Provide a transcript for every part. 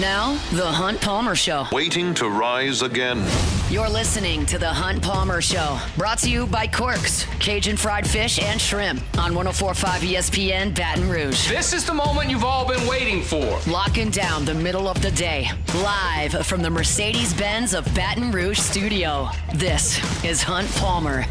Now, The Hunt Palmer Show. Waiting to rise again. You're listening to The Hunt Palmer Show. Brought to you by Corks, Cajun fried fish and shrimp on 104.5 ESPN Baton Rouge. This is the moment you've all been waiting for. Locking down the middle of the day. Live from the Mercedes-Benz of Baton Rouge studio. This is Hunt Palmer.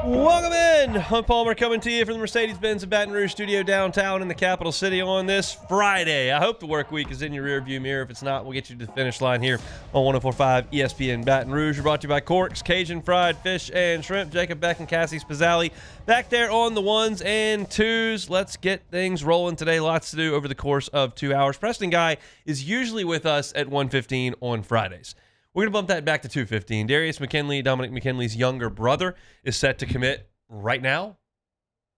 Welcome in. Hunt Palmer coming to you from the Mercedes-Benz of Baton Rouge studio downtown in the capital city on this Friday. I hope the work week is in your rearview mirror. If it's not, we'll get you to the finish line here on 104.5 ESPN Baton Rouge. We're brought to you by Corks, Cajun fried fish and shrimp. Jacob, Beck, and Cassie Spazzali back there on the ones and twos. Let's get things rolling today. Lots to do over the course of 2 hours. Preston Guy is usually with us at 1:15 on Fridays. We're going to bump that back to 2:15. Darius McKenley, Dominic McKinley's younger brother, is set to commit right now.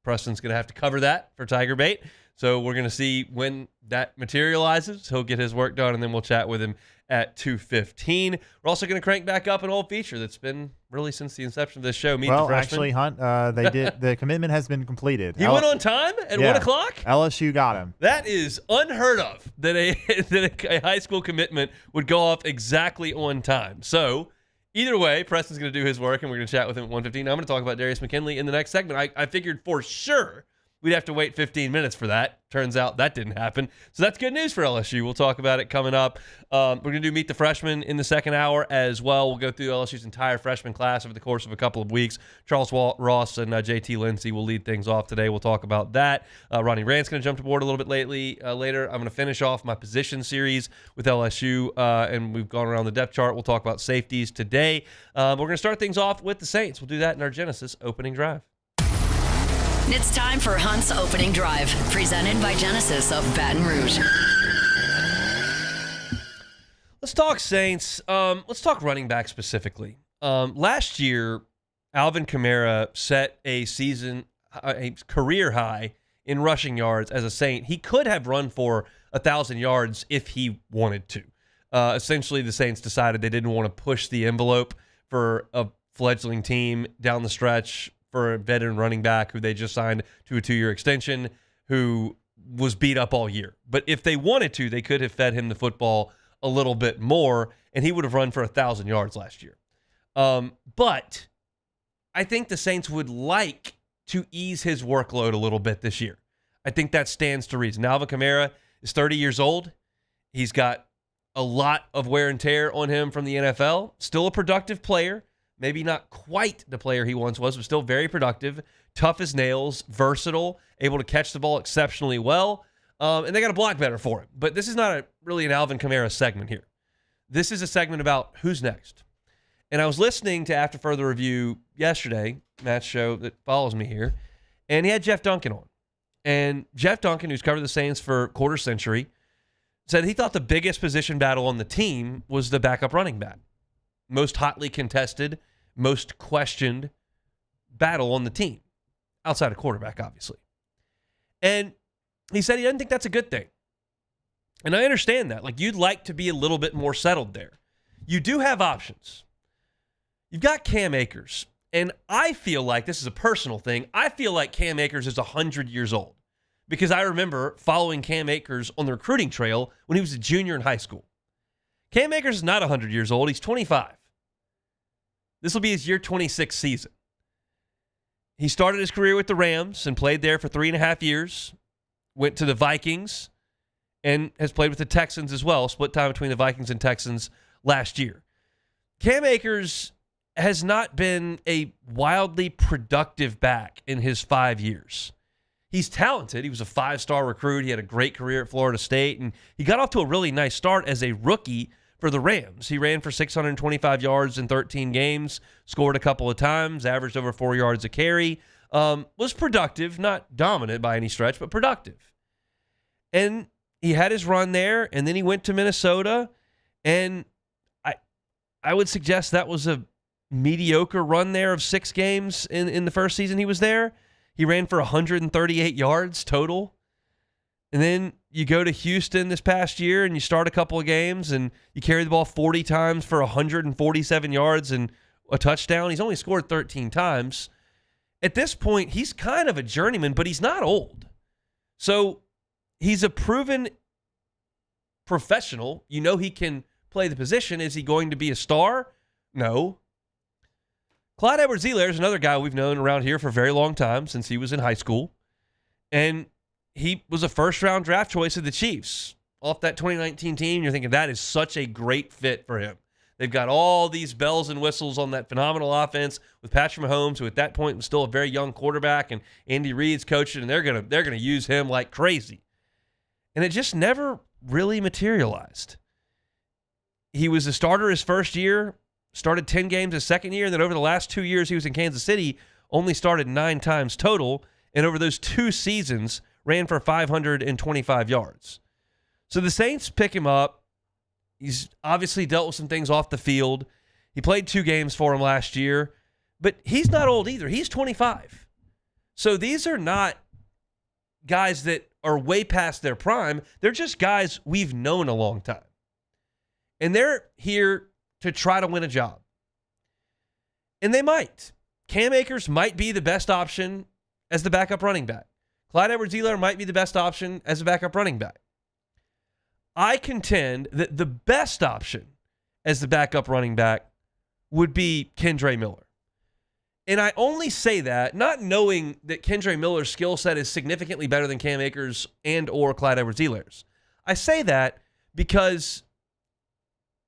Preston's going to have to cover that for Tiger Bait. So we're going to see when that materializes. He'll get his work done, and then we'll chat with him at 2:15. We're also going to crank back up an old feature that's been really since the inception of this show. Meet the Freshmen. Actually, Hunt, they did. The commitment has been completed. He went on time at 1 o'clock? LSU got him. That is unheard of, that a high school commitment would go off exactly on time. So either way, Preston's going to do his work, and we're going to chat with him at 1:15. I'm going to talk about Darius McKenley in the next segment. I figured for sure we'd have to wait 15 minutes for that. Turns out that didn't happen. So that's good news for LSU. We'll talk about it coming up. We're going to do Meet the Freshmen in the second hour as well. We'll go through LSU's entire freshman class over the course of a couple of weeks. Charles Ross and JT Lindsey will lead things off today. We'll talk about that. Ronnie Rants going to jump to board a little bit later. I'm going to finish off my position series with LSU, and we've gone around the depth chart. We'll talk about safeties today. We're going to start things off with the Saints. We'll do that in our Genesis opening drive. It's time for Hunt's Opening Drive, presented by Genesis of Baton Rouge. Let's talk Saints. Let's talk running back specifically. Last year, Alvin Kamara set a career high in rushing yards as a Saint. He could have run for 1,000 yards if he wanted to. Essentially, the Saints decided they didn't want to push the envelope for a fledgling team down the stretch, for a veteran running back who they just signed to a 2-year extension, who was beat up all year. But if they wanted to, they could have fed him the football a little bit more, and he would have run for 1,000 yards last year. But I think the Saints would like to ease his workload a little bit this year. I think that stands to reason. Alvin Kamara is 30 years old. He's got a lot of wear and tear on him from the NFL. Still a productive player. Maybe not quite the player he once was, but still very productive, tough as nails, versatile, able to catch the ball exceptionally well, and they got to block better for him. But this is not really an Alvin Kamara segment here. This is a segment about who's next. And I was listening to After Further Review yesterday, Matt's show that follows me here, and he had Jeff Duncan on. And Jeff Duncan, who's covered the Saints for a quarter century, said he thought the biggest position battle on the team was the backup running back. Most hotly contested, most questioned battle on the team, outside of quarterback, obviously. And he said he doesn't think that's a good thing. And I understand that. Like, you'd like to be a little bit more settled there. You do have options. You've got Cam Akers. And I feel like, this is a personal thing, I feel like Cam Akers is 100 years old. Because I remember following Cam Akers on the recruiting trail when he was a junior in high school. Cam Akers is not 100 years old. He's 25. This will be his year 26 season. He started his career with the Rams and played there for 3.5 years, went to the Vikings, and has played with the Texans as well, split time between the Vikings and Texans last year. Cam Akers has not been a wildly productive back in his 5 years. He's talented. He was a 5-star recruit. He had a great career at Florida State, and he got off to a really nice start as a rookie for the Rams. He ran for 625 yards in 13 games, scored a couple of times, averaged over 4 yards a carry, was productive, not dominant by any stretch, but productive. And he had his run there, and then he went to Minnesota, and I would suggest that was a mediocre run there of 6 games in the first season he was there. He ran for 138 yards total. And then you go to Houston this past year and you start a couple of games and you carry the ball 40 times for 147 yards and a touchdown. He's only scored 13 times. at this point, he's kind of a journeyman, but he's not old. So he's a proven professional. You know he can play the position. Is he going to be a star? No. Clyde Edwards-Helaire is another guy we've known around here for a very long time, since he was in high school. And he was a first-round draft choice of the Chiefs. Off that 2019 team, you're thinking that is such a great fit for him. They've got all these bells and whistles on that phenomenal offense with Patrick Mahomes, who at that point was still a very young quarterback, and Andy Reid's coaching, and they're gonna use him like crazy. And it just never really materialized. He was a starter his first year, started 10 games his second year, and then over the last 2 years he was in Kansas City, only started 9 times total, and over those 2 seasons ran for 525 yards. So the Saints pick him up. He's obviously dealt with some things off the field. He played 2 games for him last year, but he's not old either. He's 25. So these are not guys that are way past their prime. They're just guys we've known a long time. And they're here to try to win a job. And they might. Cam Akers might be the best option as the backup running back. Clyde Edwards-Helaire might be the best option as a backup running back. I contend that the best option as the backup running back would be Kendre Miller. And I only say that not knowing that Kendre Miller's skill set is significantly better than Cam Akers and or Clyde Edwards-Helaire's. I say that because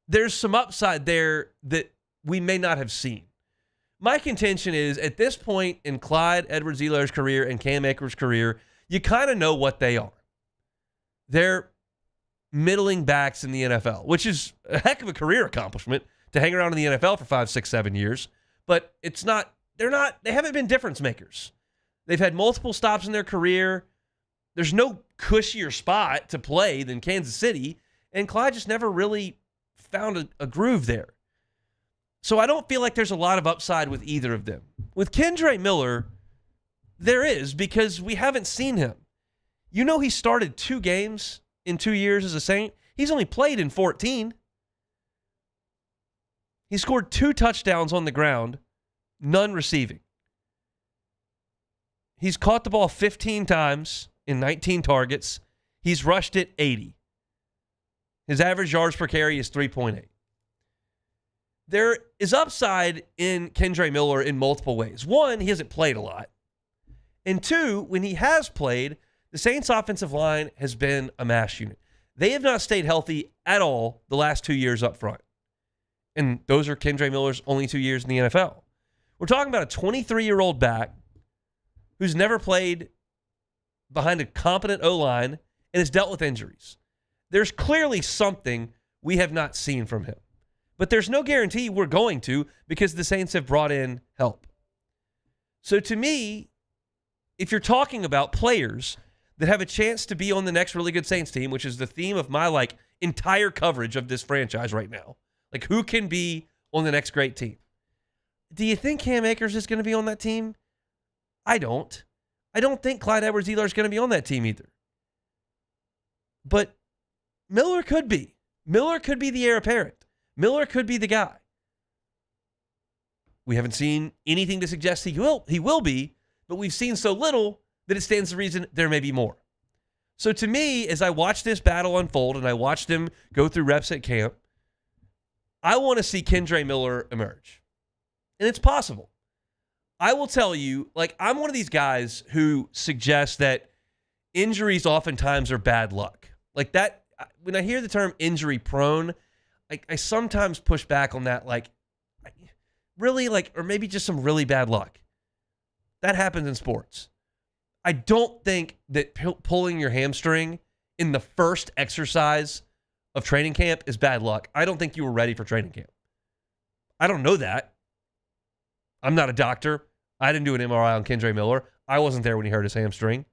there's some upside there that we may not have seen. My contention is, at this point in Clyde Edwards-Helaire's career and Cam Akers' career, you kind of know what they are. They're middling backs in the NFL, which is a heck of a career accomplishment to hang around in the NFL for 5, 6, 7 years. But they haven't been difference makers. They've had multiple stops in their career. There's no cushier spot to play than Kansas City, and Clyde just never really found a groove there. So I don't feel like there's a lot of upside with either of them. With Kendre Miller, there is, because we haven't seen him. You know, he started 2 games in 2 years as a Saint. He's only played in 14. He scored 2 touchdowns on the ground, none receiving. He's caught the ball 15 times in 19 targets. He's rushed it 80. His average yards per carry is 3.8. There is upside in Kendre Miller in multiple ways. One, he hasn't played a lot. And 2, when he has played, the Saints' offensive line has been a mash unit. They have not stayed healthy at all the last 2 years up front. And those are Kendre Miller's only 2 years in the NFL. We're talking about a 23-year-old back who's never played behind a competent O-line and has dealt with injuries. There's clearly something we have not seen from him. But there's no guarantee we're going to, because the Saints have brought in help. So to me, if you're talking about players that have a chance to be on the next really good Saints team, which is the theme of my entire coverage of this franchise right now, who can be on the next great team? Do you think Cam Akers is going to be on that team? I don't. I don't think Clyde Edwards-Helaire is going to be on that team either. But Miller could be. Miller could be the heir apparent. Miller could be the guy. We haven't seen anything to suggest he will be, but we've seen so little that it stands to reason there may be more. So to me, as I watch this battle unfold and I watch them go through reps at camp, I want to see Kendre Miller emerge. And it's possible. I will tell you, I'm one of these guys who suggests that injuries oftentimes are bad luck. That, when I hear the term injury prone, I sometimes push back on that, really, or maybe just some really bad luck. That happens in sports. I don't think that pulling your hamstring in the first exercise of training camp is bad luck. I don't think you were ready for training camp. I don't know that. I'm not a doctor. I didn't do an MRI on Kendre Miller. I wasn't there when he hurt his hamstring.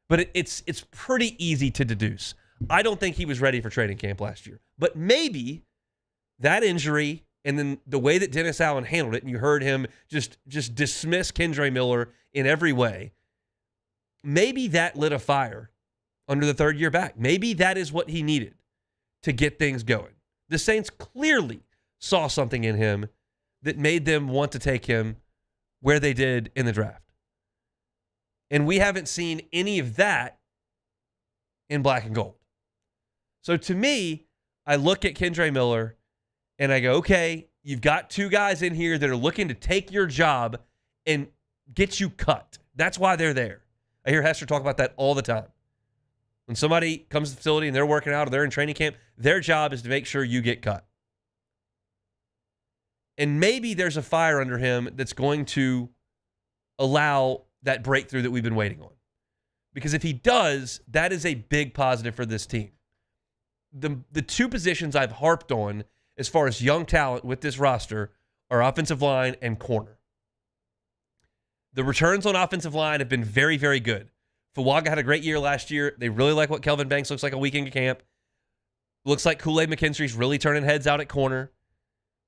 But it's pretty easy to deduce. I don't think he was ready for training camp last year. But maybe that injury and then the way that Dennis Allen handled it, and you heard him just dismiss Kendre Miller in every way, maybe that lit a fire under the third year back. Maybe that is what he needed to get things going. The Saints clearly saw something in him that made them want to take him where they did in the draft. And we haven't seen any of that in black and gold. So to me, I look at Kendre Miller and I go, okay, you've got two guys in here that are looking to take your job and get you cut. That's why they're there. I hear Hester talk about that all the time. When somebody comes to the facility and they're working out or they're in training camp, their job is to make sure you get cut. And maybe there's a fire under him that's going to allow that breakthrough that we've been waiting on. Because if he does, that is a big positive for this team. The two positions I've harped on as far as young talent with this roster are offensive line and corner. The returns on offensive line have been very, very good. Fuaga had a great year last year. They really like what Kelvin Banks looks like a week in camp. Looks like Kool-Aid McKinstry's really turning heads out at corner.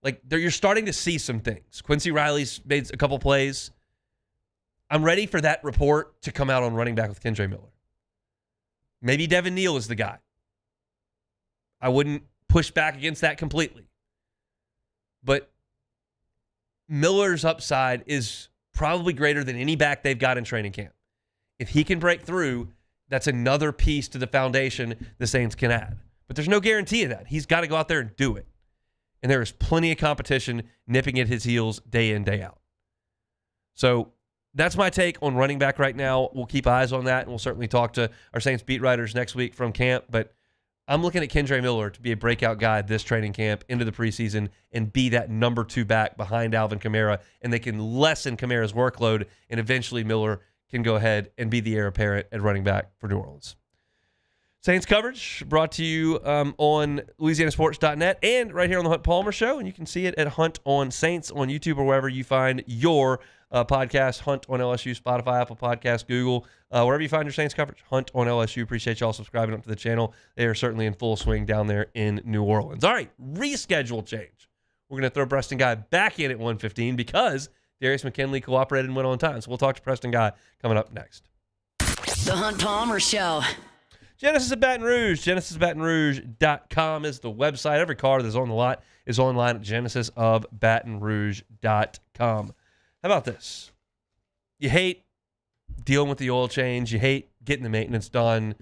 Like, you're starting to see some things. Quincy Riley's made a couple plays. I'm ready for that report to come out on running back with Kendre Miller. Maybe Devin Neal is the guy. I wouldn't push back against that completely. But Miller's upside is probably greater than any back they've got in training camp. If he can break through, that's another piece to the foundation the Saints can add. But there's no guarantee of that. He's got to go out there and do it. And there is plenty of competition nipping at his heels day in, day out. So that's my take on running back right now. We'll keep eyes on that, and we'll certainly talk to our Saints beat writers next week from camp. But I'm looking at Kendre Miller to be a breakout guy this training camp into the preseason and be that number 2 back behind Alvin Kamara, and they can lessen Kamara's workload, and eventually Miller can go ahead and be the heir apparent at running back for New Orleans. Saints coverage brought to you on LouisianaSports.net and right here on the Hunt Palmer Show. And you can see it at Hunt on Saints on YouTube or wherever you find your podcast. Hunt on LSU, Spotify, Apple Podcasts, Google, wherever you find your Saints coverage. Hunt on LSU. Appreciate y'all subscribing up to the channel. They are certainly in full swing down there in New Orleans. All right, reschedule change. We're going to throw Preston Guy back in at 1:15 because Darius McKenley cooperated and went on time. So we'll talk to Preston Guy coming up next. The Hunt Palmer Show. Genesis of Baton Rouge. GenesisOfBatonRouge.com is the website. Every car that's on the lot is online at GenesisOfBatonRouge.com. How about this? You hate dealing with the oil change. You hate getting the maintenance done.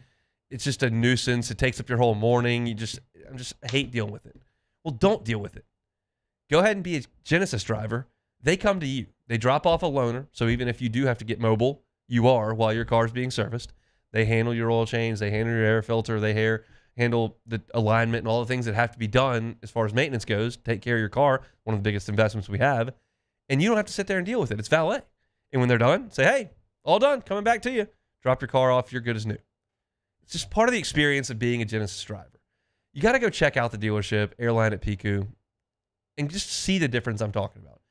It's just a nuisance. It takes up your whole morning. I hate dealing with it. Well, don't deal with it. Go ahead and be a Genesis driver. They come to you. They drop off a loaner. So even if you do have to get mobile, you are while your car is being serviced. They handle your oil change. They handle your air filter. They handle the alignment and all the things that have to be done as far as maintenance goes. Take care of your car, one of the biggest investments we have. And you don't have to sit there and deal with it. It's valet. And when they're done, say, hey, all done, coming back to you. Drop your car off. You're good as new. It's just part of the experience of being a Genesis driver. You got to go check out the dealership, Airline at Piku, and just see the difference I'm talking about.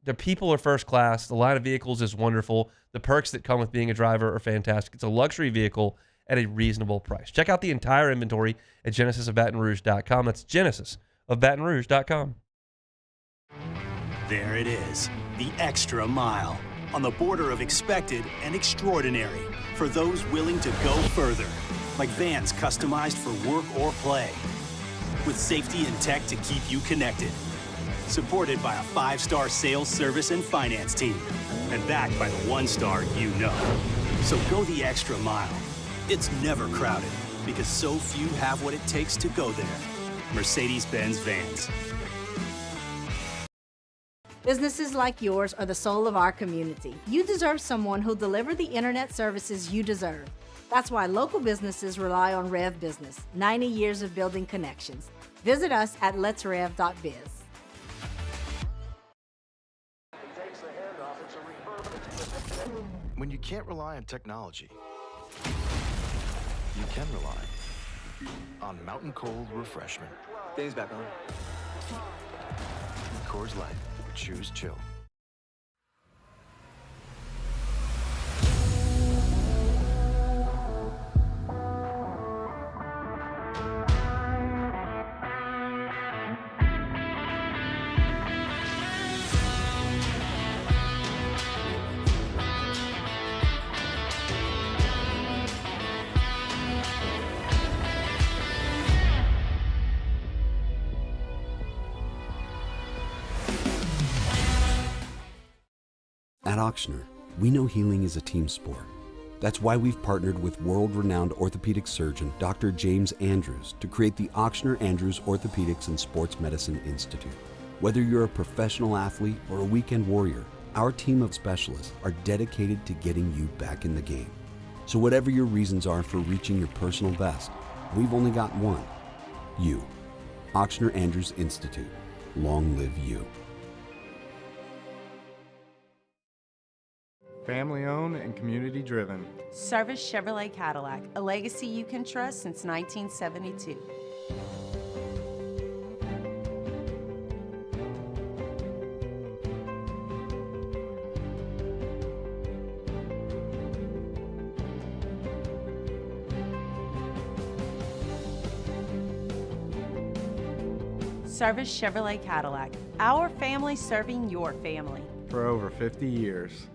The people are first class. The line of vehicles is wonderful. The perks that come with being a driver are fantastic. It's a luxury vehicle at a reasonable price. Check out the entire inventory at GenesisOfBatonRouge.com. That's GenesisOfBatonRouge.com. There it is, the extra mile, on the border of expected and extraordinary for those willing to go further, like vans customized for work or play, with safety and tech to keep you connected. Supported by a 5-star sales, service, and finance team. And backed by the 1-star you know. So go the extra mile. It's never crowded because so few have what it takes to go there. Mercedes-Benz Vans. Businesses like yours are the soul of our community. You deserve someone who'll deliver the internet services you deserve. That's why local businesses rely on Rev Business. 90 years of building connections. Visit us at letsrev.biz. When you can't rely on technology, you can rely on Mountain Cold Refreshment. Dave's back on. Coors Light. Choose chill. At Auctioner, we know healing is a team sport. That's why we've partnered with world-renowned orthopedic surgeon Dr. James Andrews to create the Ochsner Andrews Orthopedics and Sports Medicine Institute. Whether you're a professional athlete or a weekend warrior, our team of specialists are dedicated to getting you back in the game. So whatever your reasons are for reaching your personal best, we've only got one: you. Ochsner Andrews Institute. Long live you. Family owned and community driven. Service Chevrolet Cadillac, a legacy you can trust since 1972. Service Chevrolet Cadillac, our family serving your family. For over 50 years.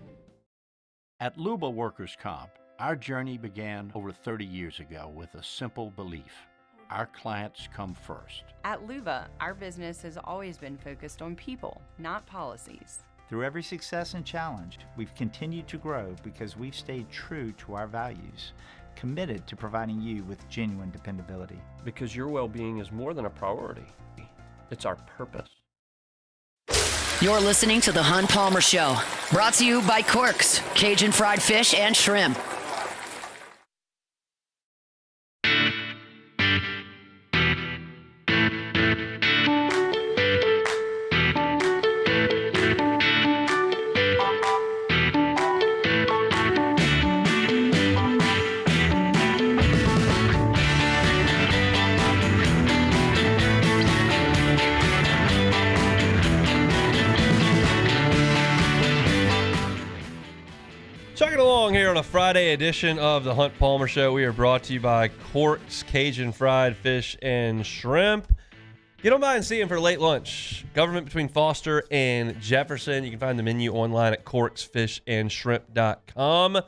At Luba Workers' Comp, our journey began over 30 years ago with a simple belief: our clients come first. At Luba, our business has always been focused on people, not policies. Through every success and challenge, we've continued to grow because we've stayed true to our values, committed to providing you with genuine dependability. Because your well-being is more than a priority. It's our purpose. You're listening to The Hunt Palmer Show, brought to you by Corks, Cajun fried fish and shrimp. Chugging along here on a Friday edition of the Hunt Palmer Show. We are brought to you by Corks, Cajun fried fish and shrimp. Get on by and see them for late lunch. Government between Foster and Jefferson. You can find the menu online at corksfishandshrimp.com.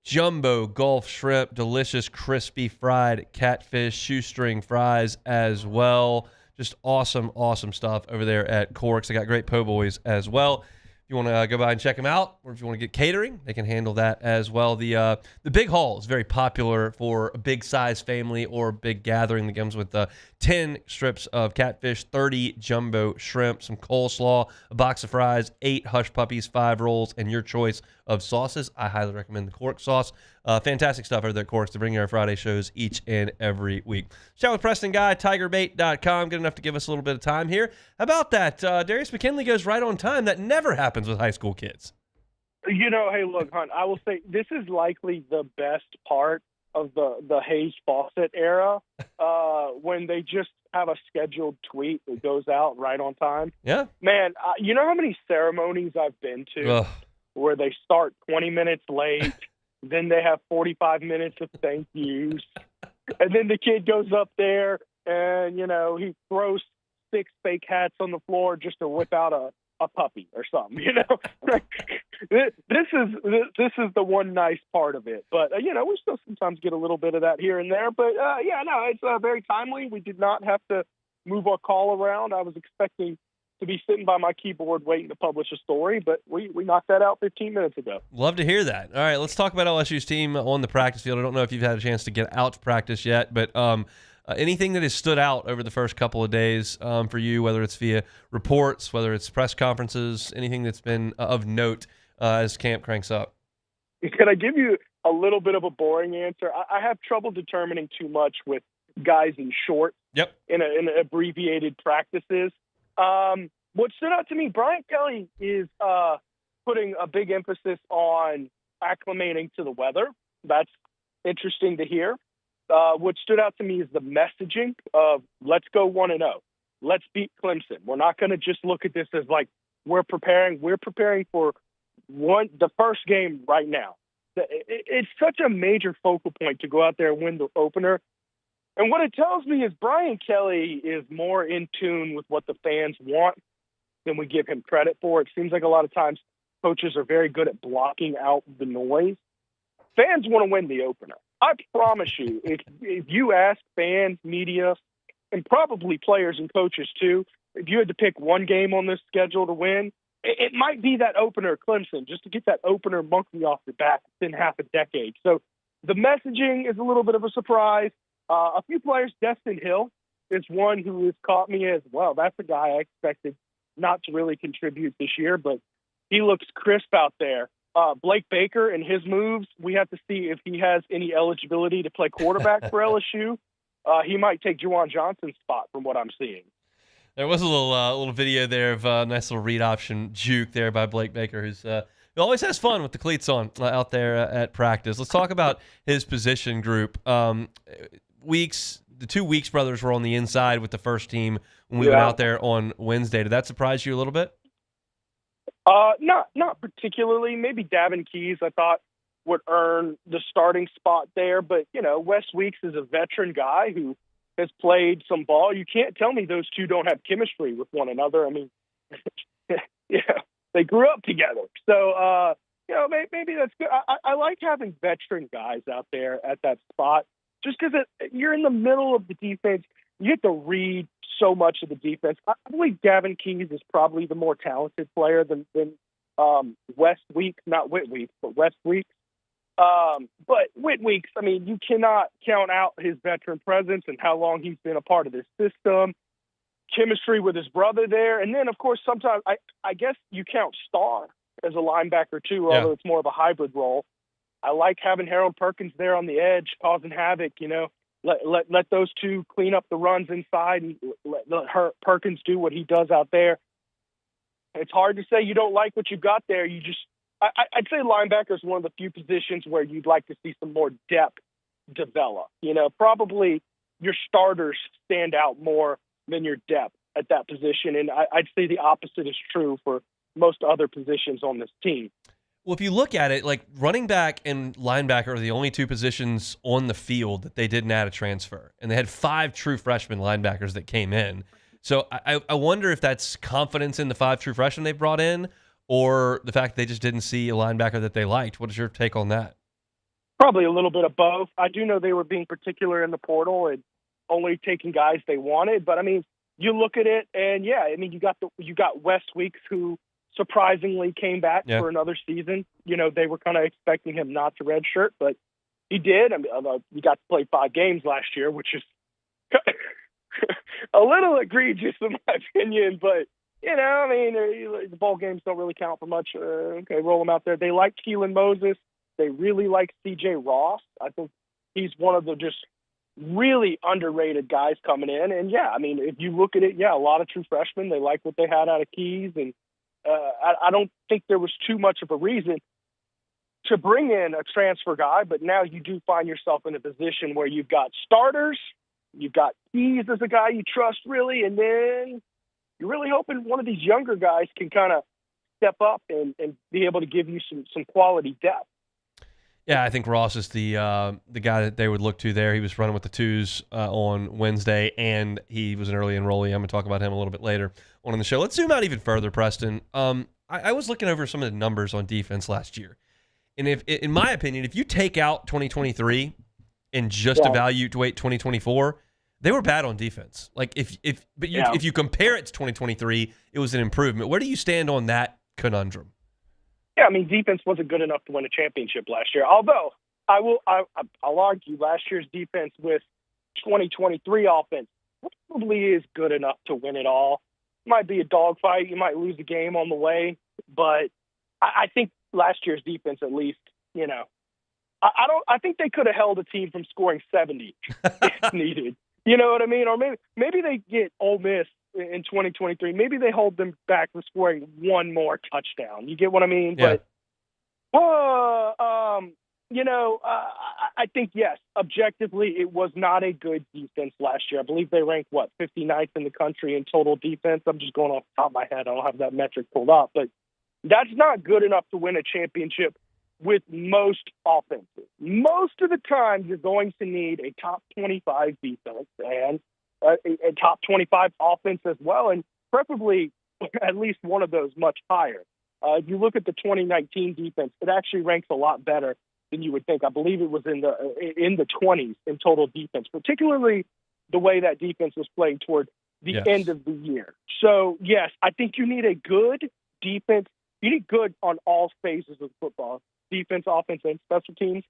Jumbo Gulf shrimp, delicious crispy fried catfish, shoestring fries as well. Just awesome, awesome stuff over there at Corks. They got great po' boys as well. If you want to go by and check them out, or if you want to get catering, they can handle that as well. The Big Haul is very popular for a big size family or big gathering that comes with 10 strips of catfish, 30 jumbo shrimp, some coleslaw, a box of fries, 8 hush puppies, 5 rolls, and your choice of sauces. I highly recommend the Cork sauce. Fantastic stuff over there at Corks to bring you our Friday shows each and every week. Chat with Preston Guy, tigerbait.com. Good enough to give us a little bit of time here. How about that? Darius McKenley goes right on time. That never happens with high school kids. You know, hey, look, Hunt, I will say this is likely the best part of the Hayes Fawcett era, when they just have a scheduled tweet that goes out right on time. Yeah. Man, you know how many ceremonies I've been to where they start 20 minutes late, then they have 45 minutes of thank yous, and then the kid goes up there and, you know, he throws 6 fake hats on the floor just to whip out a puppy or something, you know. This is the one nice part of it, but you know, we still sometimes get a little bit of that here and there. But yeah, no, it's very timely. We did not have to move our call around. I was expecting to be sitting by my keyboard waiting to publish a story, but we knocked that out 15 minutes ago. Love to hear that. All right, let's talk about LSU's team on the practice field. I don't know if you've had a chance to get out to practice yet, but anything that has stood out over the first couple of days for you, whether it's via reports, whether it's press conferences, anything that's been of note as camp cranks up? Can I give you a little bit of a boring answer? I have trouble determining too much with guys in short. Yep. In abbreviated practices. What stood out to me, Brian Kelly is putting a big emphasis on acclimating to the weather. That's interesting to hear. What stood out to me is the messaging of let's go 1-0. Let's beat Clemson. We're not going to just look at this as like we're preparing. We're preparing for the first game right now. It's such a major focal point to go out there and win the opener. And what it tells me is Brian Kelly is more in tune with what the fans want than we give him credit for. It seems like a lot of times coaches are very good at blocking out the noise. Fans want to win the opener. I promise you, if you ask fans, media, and probably players and coaches too, if you had to pick one game on this schedule to win, it might be that opener Clemson, just to get that opener monkey off your back. It's been half a decade. So the messaging is a little bit of a surprise. A few players, Destin Hill is one who has caught me as, well, that's a guy I expected not to really contribute this year, but he looks crisp out there. Blake Baker and his moves, we have to see if he has any eligibility to play quarterback for LSU. He might take Juwan Johnson's spot from what I'm seeing. There was a little video there of a nice little read option juke there by Blake Baker, who always has fun with the cleats on out there at practice. Let's talk about his position group. The two Weeks brothers were on the inside with the first team when we went out there on Wednesday. Did that surprise you a little bit? Not particularly. Maybe Davin Keys, I thought, would earn the starting spot there. But, Wes Weeks is a veteran guy who has played some ball. You can't tell me those two don't have chemistry with one another. I mean, they grew up together. So, maybe that's good. I like having veteran guys out there at that spot just because you're in the middle of the defense. You get to read so much of the defense. I believe Davin Keys is probably the more talented player than Wes Weeks, not Whit Weeks, but Wes Weeks. But Whit Weeks, I mean, you cannot count out his veteran presence and how long he's been a part of this system, chemistry with his brother there. And then, of course, sometimes I guess you count Starr as a linebacker too, although it's more of a hybrid role. I like having Harold Perkins there on the edge, causing havoc, Let those two clean up the runs inside and let Perkins do what he does out there. It's hard to say you don't like what you got there. I'd say linebacker is one of the few positions where you'd like to see some more depth develop. Probably your starters stand out more than your depth at that position. And I'd say the opposite is true for most other positions on this team. Well, if you look at it, like running back and linebacker are the only two positions on the field that they didn't add a transfer. And they had 5 true freshman linebackers that came in. So I wonder if that's confidence in the 5 true freshmen they brought in or the fact that they just didn't see a linebacker that they liked. What is your take on that? Probably a little bit of both. I do know they were being particular in the portal and only taking guys they wanted. But, I mean, you look at it and, you got Wes Weeks who surprisingly came back for another season. They were kind of expecting him not to redshirt, but he did. I mean, he got to play 5 games last year, which is a little egregious in my opinion. But, the bowl games don't really count for much. Okay, roll them out there. They like Keelan Moses. They really like C.J. Ross. I think he's one of the just really underrated guys coming in. And, if you look at it, a lot of true freshmen. They like what they had out of Keys, and I don't think there was too much of a reason to bring in a transfer guy, but now you do find yourself in a position where you've got starters, you've got Keys as a guy you trust really, and then you're really hoping one of these younger guys can kind of step up and be able to give you some quality depth. Yeah, I think Ross is the guy that they would look to there. He was running with the 2s on Wednesday, and he was an early enrollee. I'm going to talk about him a little bit later on in the show. Let's zoom out even further, Preston. I was looking over some of the numbers on defense last year, and in my opinion, if you take out 2023 and just evaluate 2024, they were bad on defense. Like if you compare it to 2023, it was an improvement. Where do you stand on that conundrum? Yeah, defense wasn't good enough to win a championship last year. Although I'll argue last year's defense with 2023 offense probably is good enough to win it all. Might be a dogfight. You might lose a game on the way, but I think last year's defense, at least, I think they could have held a team from scoring 70 if needed. You know what I mean? Or maybe they get Ole Miss in 2023. Maybe they hold them back from scoring one more touchdown. You get what I mean? Yeah. But, I think, yes, objectively, it was not a good defense last year. I believe they ranked, 59th in the country in total defense. I'm just going off the top of my head. I don't have that metric pulled up. But that's not good enough to win a championship with most offenses. Most of the time, you're going to need a top 25 defense and a top 25 offense as well, and preferably at least one of those much higher. If you look at the 2019 defense, it actually ranks a lot better than you would think. I believe it was in the 20s in total defense, particularly the way that defense was playing toward the end of the year. So, yes, I think you need a good defense. You need good on all phases of football, defense, offense, and special teams,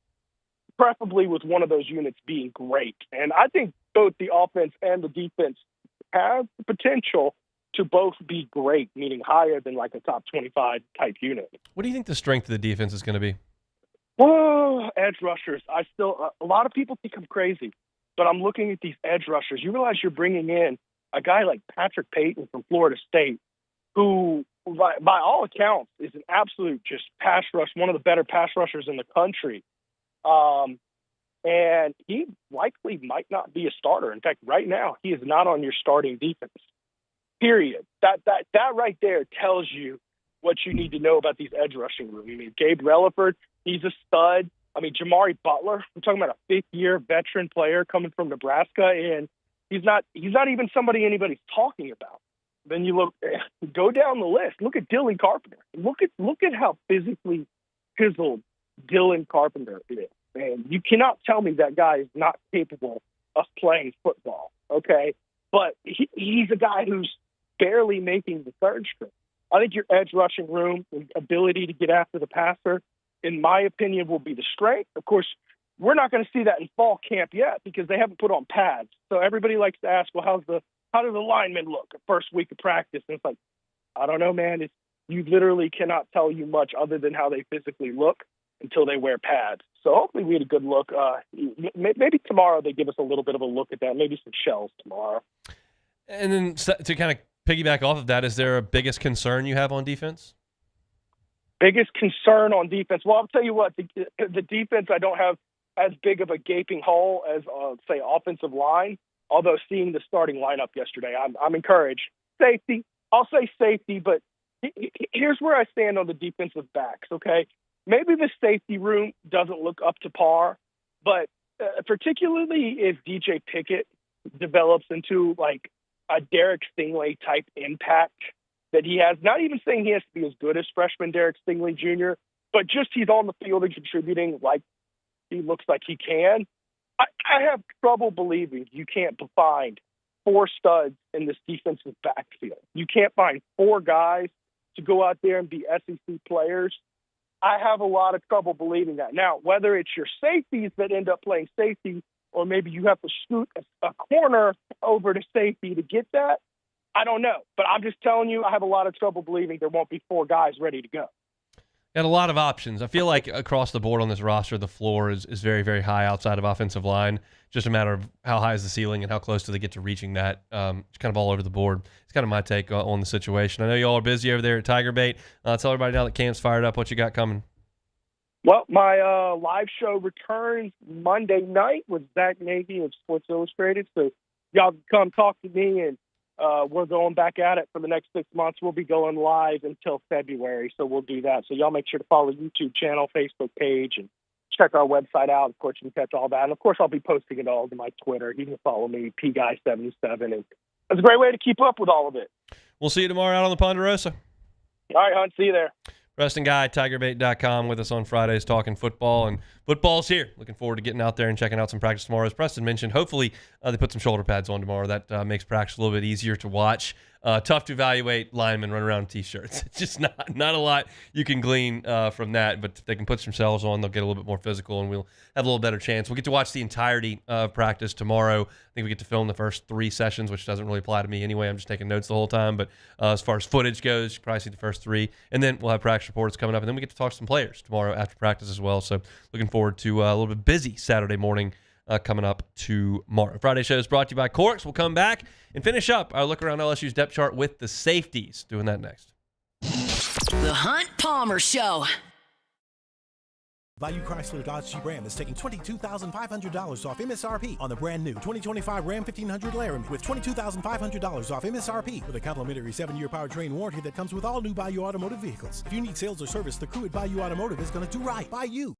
preferably with one of those units being great. And I think both the offense and the defense have the potential to both be great, meaning higher than like a top 25 type unit. What do you think the strength of the defense is going to be? Well, edge rushers. A lot of people think I'm crazy, but I'm looking at these edge rushers. You realize you're bringing in a guy like Patrick Payton from Florida State, who, by all accounts, is an absolute just pass rush, one of the better pass rushers in the country. And he likely might not be a starter. In fact, right now, he is not on your starting defense. Period. That right there tells you what you need to know about these edge rushing room. I mean, Gabe Relaford, he's a stud. I mean, Jamari Butler, we're talking about a fifth-year veteran player coming from Nebraska, and he's not even somebody anybody's talking about. Then you go down the list. Look at Dylan Carpenter. Look at how physically chiseled Dylan Carpenter is. And you cannot tell me that guy is not capable of playing football, okay? But he's a guy who's barely making the third string. I think your edge rushing room and ability to get after the passer, in my opinion, will be the strength. Of course, we're not going to see that in fall camp yet because they haven't put on pads. So everybody likes to ask, well, how do the linemen look at first week of practice? And it's like, I don't know, man. You literally cannot tell you much other than how they physically look until they wear pads. So hopefully we had a good look. Maybe tomorrow they give us a little bit of a look at that, maybe some shells tomorrow. And then to kind of piggyback off of that, is there a biggest concern you have on defense? Biggest concern on defense? Well, I'll tell you what, the defense, I don't have as big of a gaping hole as, say, offensive line, although seeing the starting lineup yesterday, I'm encouraged. Safety, I'll say safety, but here's where I stand on the defensive backs, okay? Maybe the safety room doesn't look up to par, but particularly if DJ Pickett develops into like a Derek Stingley type impact that he has, not even saying he has to be as good as freshman Derek Stingley Jr., but just he's on the field and contributing like he looks like he can. I have trouble believing you can't find four studs in this defensive backfield. You can't find four guys to go out there and be SEC players. I have a lot of trouble believing that. Now, whether it's your safeties that end up playing safety or maybe you have to scoot a corner over to safety to get that, I don't know. But I'm just telling you, I have a lot of trouble believing there won't be four guys ready to go. Got a lot of options. I feel like across the board on this roster, the floor is very, very high outside of offensive line. Just a matter of how high is the ceiling and how close do they get to reaching that. It's kind of all over the board. It's kind of my take on the situation. I know you all are busy over there at Tiger Bait. Tell everybody now that camp's fired up what you got coming. Well, my live show returns Monday night with Zach Nagy of Sports Illustrated. So y'all can come talk to me, and we're going back at it for the next 6 months. We'll be going live until February, so we'll do that. So y'all make sure to follow YouTube channel, Facebook page, and check our website out. Of course, you can catch all that. And, of course, I'll be posting it all to my Twitter. You can follow me, PGuy77. And it's a great way to keep up with all of it. We'll see you tomorrow out on the Ponderosa. All right, Hunt. See you there. Preston Guy, TigerBait.com, with us on Fridays talking football, and football's here. Looking forward to getting out there and checking out some practice tomorrow. As Preston mentioned, hopefully they put some shoulder pads on tomorrow. That makes practice a little bit easier to watch. Tough to evaluate linemen run around in T-shirts. It's just not a lot you can glean from that, but if they can put themselves on, they'll get a little bit more physical, and we'll have a little better chance. We'll get to watch the entirety of practice tomorrow. I think we get to film the first 3 sessions, which doesn't really apply to me anyway. I'm just taking notes the whole time, but as far as footage goes, you can probably see the first 3, and then we'll have practice reports coming up, and then we get to talk to some players tomorrow after practice as well. So looking forward to a little bit busy Saturday morning coming up tomorrow. Friday show is brought to you by Corks. We'll come back and finish up our look around LSU's depth chart with the safeties. Doing that next. The Hunt Palmer Show. Bayou Chrysler Dodge Jeep Ram is taking $22,500 off MSRP on the brand new 2025 Ram 1500 Laramie with $22,500 off MSRP with a complimentary 7-year powertrain warranty that comes with all new Bayou Automotive vehicles. If you need sales or service, the crew at Bayou Automotive is going to do right by you.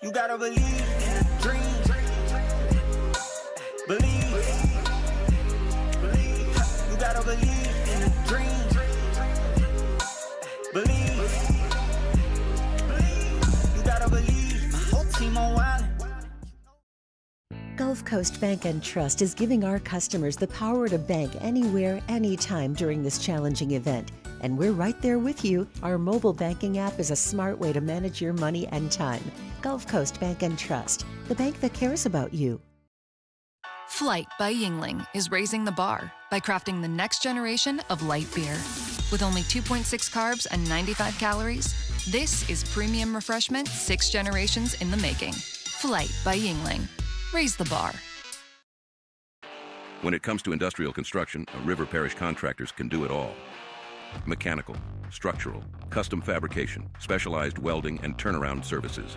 You gotta believe in a dream. Believe. You gotta believe in a dream. Believe. Coast Bank and Trust is giving our customers the power to bank anywhere, anytime during this challenging event. And we're right there with you. Our mobile banking app is a smart way to manage your money and time. Gulf Coast Bank and Trust, the bank that cares about you. Flight by Yingling is raising the bar by crafting the next generation of light beer. With only 2.6 carbs and 95 calories, this is premium refreshment 6 generations in the making. Flight by Yingling. Raise the bar. When it comes to industrial construction, River Parish Contractors can do it all. Mechanical, structural, custom fabrication, specialized welding and turnaround services.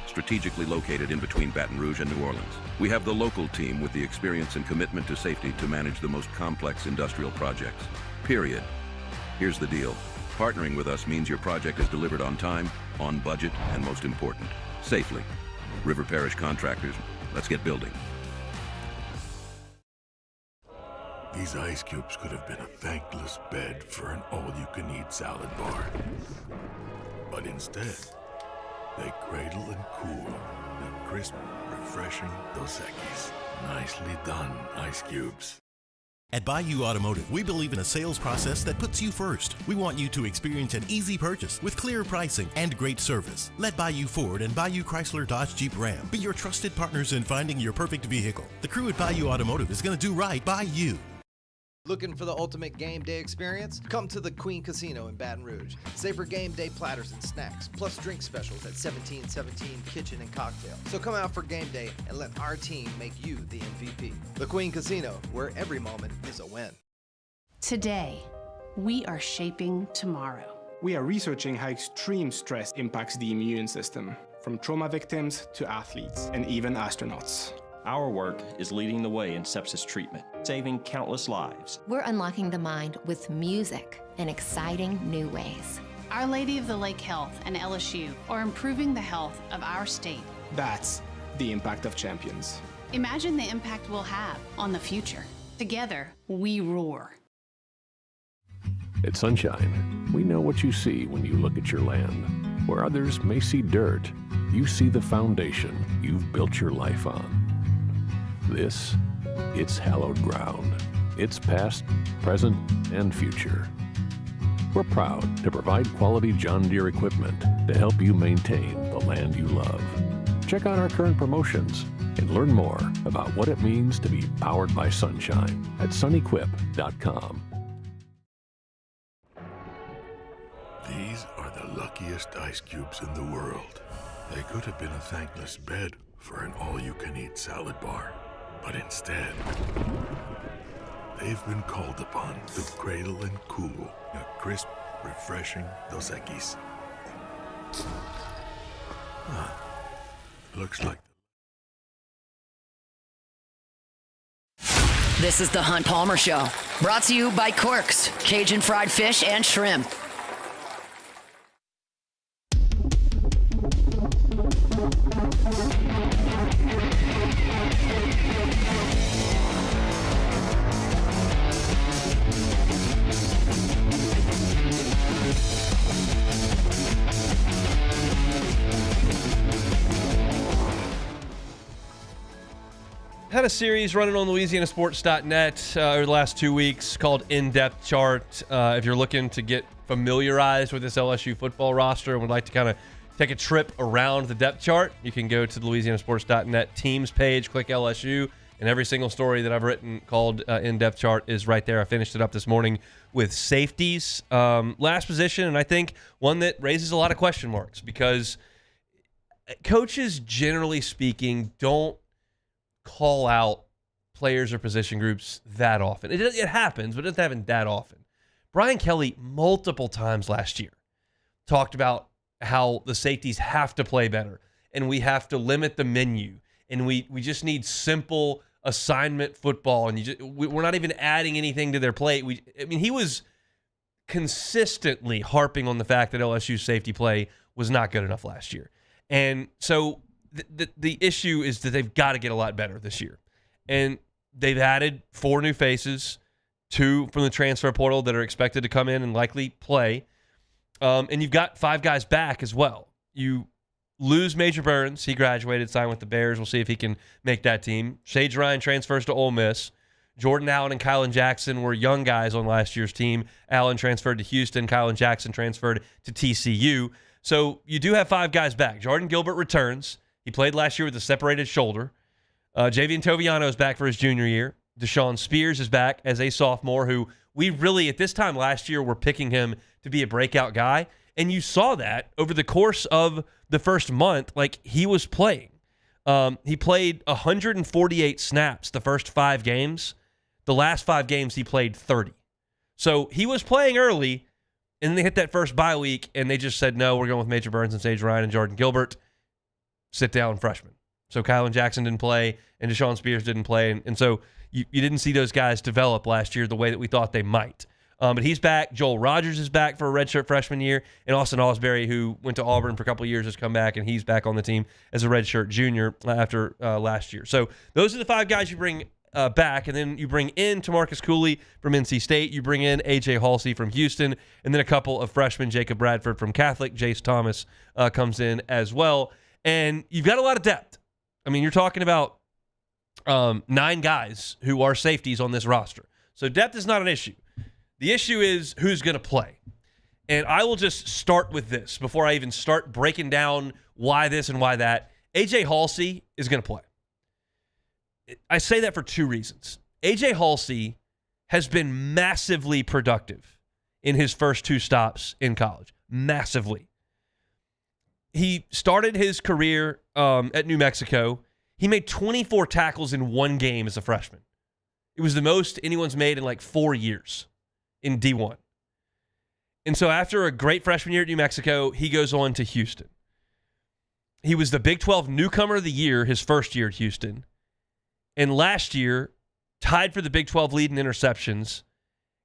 Strategically located in between Baton Rouge and New Orleans, we have the local team with the experience and commitment to safety to manage the most complex industrial projects. Period. Here's the deal. Partnering with us means your project is delivered on time, on budget, and most important, safely. River Parish Contractors, let's get building. These ice cubes could have been a thankless bed for an all-you-can-eat salad bar. But instead, they cradle and cool the crisp, refreshing Dos Equis. Nicely done, ice cubes. At Bayou Automotive, we believe in a sales process that puts you first. We want you to experience an easy purchase with clear pricing and great service. Let Bayou Ford and Bayou Chrysler Dodge Jeep Ram be your trusted partners in finding your perfect vehicle. The crew at Bayou Automotive is going to do right by you. Looking for the ultimate game day experience? Come to the Queen Casino in Baton Rouge. Savor game day platters and snacks, plus drink specials at 1717 Kitchen and Cocktail. So come out for game day and let our team make you the MVP. The Queen Casino, where every moment is a win. Today, we are shaping tomorrow. We are researching how extreme stress impacts the immune system, from trauma victims to athletes and even astronauts. Our work is leading the way in sepsis treatment, saving countless lives. We're unlocking the mind with music in exciting new ways. Our Lady of the Lake Health and LSU are improving the health of our state. That's the impact of champions. Imagine the impact we'll have on the future. Together, we roar. At Sunshine, we know what you see when you look at your land. Where others may see dirt, you see the foundation you've built your life on. This, it's hallowed ground. It's past, present, and future. We're proud to provide quality John Deere equipment to help you maintain the land you love. Check out our current promotions and learn more about what it means to be powered by sunshine at sunequip.com. These are the luckiest ice cubes in the world. They could have been a thankless bed for an all-you-can-eat salad bar. But instead, they've been called upon to cradle and cool a crisp, refreshing Dos Equis. Looks like. This is the Hunt Palmer Show, brought to you by Corks, Cajun fried fish and shrimp. Had a series running on LouisianaSports.net over the last 2 weeks called In-Depth Chart. If you're looking to get familiarized with this LSU football roster and would like to kind of take a trip around the depth chart, you can go to the LouisianaSports.net teams page, click LSU, and every single story that I've written called In-Depth Chart is right there. I finished it up this morning with safeties. Last position, and I think one that raises a lot of question marks because coaches, generally speaking, don't call out players or position groups that often. It happens, but it doesn't happen that often. Brian Kelly, multiple times last year, talked about how the safeties have to play better and we have to limit the menu and we just need simple assignment football and we're not even adding anything to their plate. He was consistently harping on the fact that LSU's safety play was not good enough last year. And so the issue is that they've got to get a lot better this year. And they've added 4 new faces, 2 from the transfer portal that are expected to come in and likely play. And you've got 5 guys back as well. You lose Major Burns. He graduated, signed with the Bears. We'll see if he can make that team. Sage Ryan transfers to Ole Miss. Jordan Allen and Kylan Jackson were young guys on last year's team. Allen transferred to Houston. Kylan Jackson transferred to TCU. So you do have 5 guys back. Jordan Gilbert returns. He played last year with a separated shoulder. Javian Toviano is back for his junior year. Deshaun Spears is back as a sophomore who we really, at this time last year, were picking him to be a breakout guy. And you saw that over the course of the first month, like he was playing. He played 148 snaps the first 5 games. The last 5 games, he played 30. So he was playing early, and then they hit that first bye week, and they just said, no, we're going with Major Burns and Sage Ryan and Jordan Gilbert. Sit down, freshman. So Kylan Jackson didn't play, and Deshaun Spears didn't play, and so you didn't see those guys develop last year the way that we thought they might. But he's back. Joel Rogers is back for a redshirt freshman year, and Austin Osbury, who went to Auburn for a couple of years, has come back, and he's back on the team as a redshirt junior after last year. So those are the 5 guys you bring back, and then you bring in Tamarcus Cooley from NC State. You bring in A.J. Halsey from Houston, and then a couple of freshmen, Jacob Bradford from Catholic. Jace Thomas comes in as well. And you've got a lot of depth. I mean, you're talking about 9 guys who are safeties on this roster. So depth is not an issue. The issue is who's going to play. And I will just start with this before I even start breaking down why this and why that. A.J. Halsey is going to play. I say that for 2 reasons. A.J. Halsey has been massively productive in his first 2 stops in college. Massively. He started his career at New Mexico. He made 24 tackles in 1 game as a freshman. It was the most anyone's made in like 4 years in D1. And so after a great freshman year at New Mexico, he goes on to Houston. He was the Big 12 Newcomer of the Year his first year at Houston. And last year, tied for the Big 12 lead in interceptions,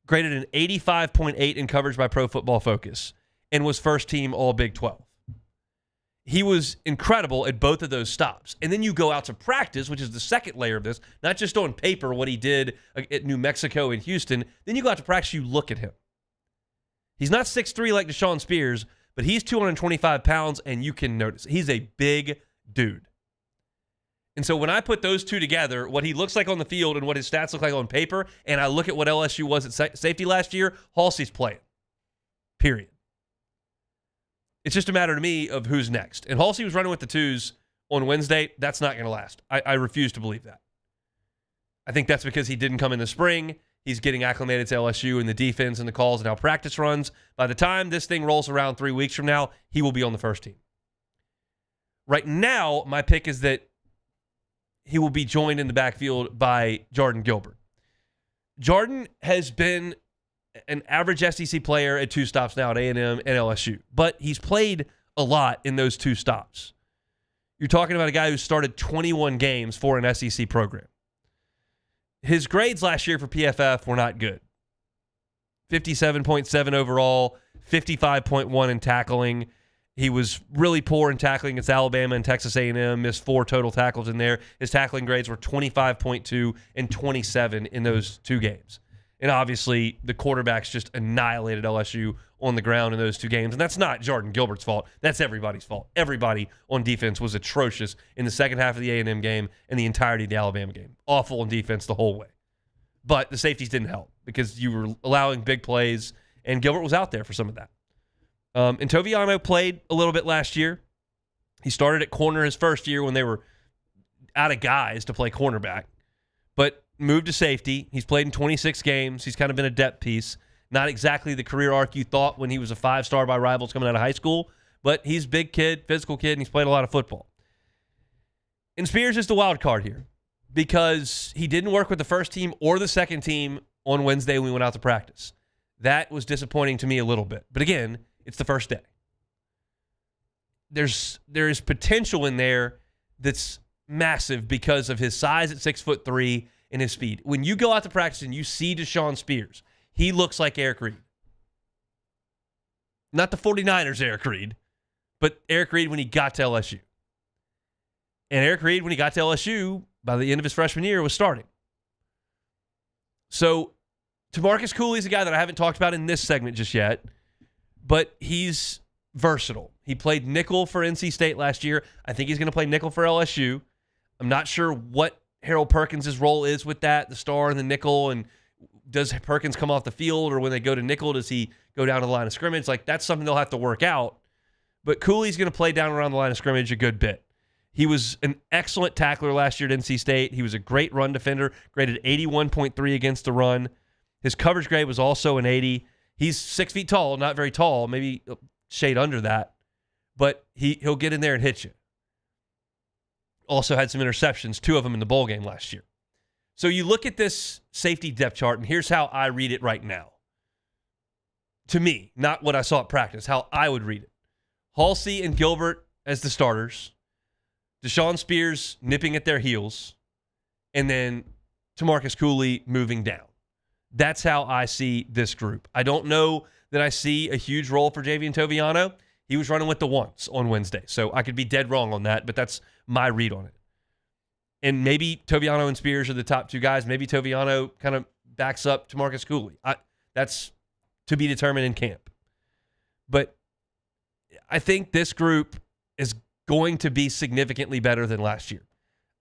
graded an 85.8 in coverage by Pro Football Focus, and was first team All Big 12. He was incredible at both of those stops. And then you go out to practice, which is the second layer of this, not just on paper what he did at New Mexico and Houston. Then you go out to practice, you look at him. He's not 6'3" like Deshaun Spears, but he's 225 pounds, and you can notice. He's a big dude. And so when I put those 2 together, what he looks like on the field and what his stats look like on paper, and I look at what LSU was at safety last year, Halsey's playing. Period. It's just a matter to me of who's next. And Halsey was running with the 2s on Wednesday. That's not going to last. I refuse to believe that. I think that's because he didn't come in the spring. He's getting acclimated to LSU and the defense and the calls and how practice runs. By the time this thing rolls around 3 weeks from now, he will be on the first team. Right now, my pick is that he will be joined in the backfield by Jordan Gilbert. Jordan has been an average SEC player at 2 stops now at A&M and LSU, but he's played a lot in those 2 stops. You're talking about a guy who started 21 games for an SEC program. His grades last year for PFF were not good. 57.7 overall, 55.1 in tackling. He was really poor in tackling against Alabama and Texas A&M, missed 4 total tackles in there. His tackling grades were 25.2 and 27 in those 2 games. And obviously, the quarterbacks just annihilated LSU on the ground in those 2 games. And that's not Jordan Gilbert's fault. That's everybody's fault. Everybody on defense was atrocious in the second half of the A&M game and the entirety of the Alabama game. Awful on defense the whole way. But the safeties didn't help because you were allowing big plays, and Gilbert was out there for some of that. And Toviano played a little bit last year. He started at corner his first year when they were out of guys to play cornerback, but moved to safety. He's played in 26 games. He's kind of been a depth piece. Not exactly the career arc you thought when he was a 5-star by rivals coming out of high school, but he's a big kid, physical kid, and he's played a lot of football. And Spears is the wild card here because he didn't work with the first team or the second team on Wednesday when we went out to practice. That was disappointing to me a little bit. But again, it's the first day. There is potential in there that's massive because of his size at 6'3" and his speed. When you go out to practice and you see Deshaun Spears, he looks like Eric Reed. Not the 49ers Eric Reed, but Eric Reed when he got to LSU. And Eric Reed, when he got to LSU, by the end of his freshman year, was starting. So Tamarcus Cooley is a guy that I haven't talked about in this segment just yet, but he's versatile. He played nickel for NC State last year. I think he's going to play nickel for LSU. I'm not sure what Harold Perkins' role is with that, the star and the nickel, and does Perkins come off the field, or when they go to nickel, does he go down to the line of scrimmage? Like, that's something they'll have to work out. But Cooley's going to play down around the line of scrimmage a good bit. He was an excellent tackler last year at NC State. He was a great run defender, graded 81.3 against the run. His coverage grade was also an 80. He's 6 feet tall, not very tall, maybe a shade under that, but he'll get in there and hit you. Also had some interceptions, 2 of them in the bowl game last year. So you look at this safety depth chart, and here's how I read it right now. To me, not what I saw at practice, how I would read it. Halsey and Gilbert as the starters. Deshaun Spears nipping at their heels. And then Tamarcus Cooley moving down. That's how I see this group. I don't know that I see a huge role for Javian Toviano. He was running with the ones on Wednesday, so I could be dead wrong on that, but that's my read on it. And maybe Toviano and Spears are the top 2 guys. Maybe Toviano kind of backs up Tamarcus Cooley. That's to be determined in camp. But I think this group is going to be significantly better than last year.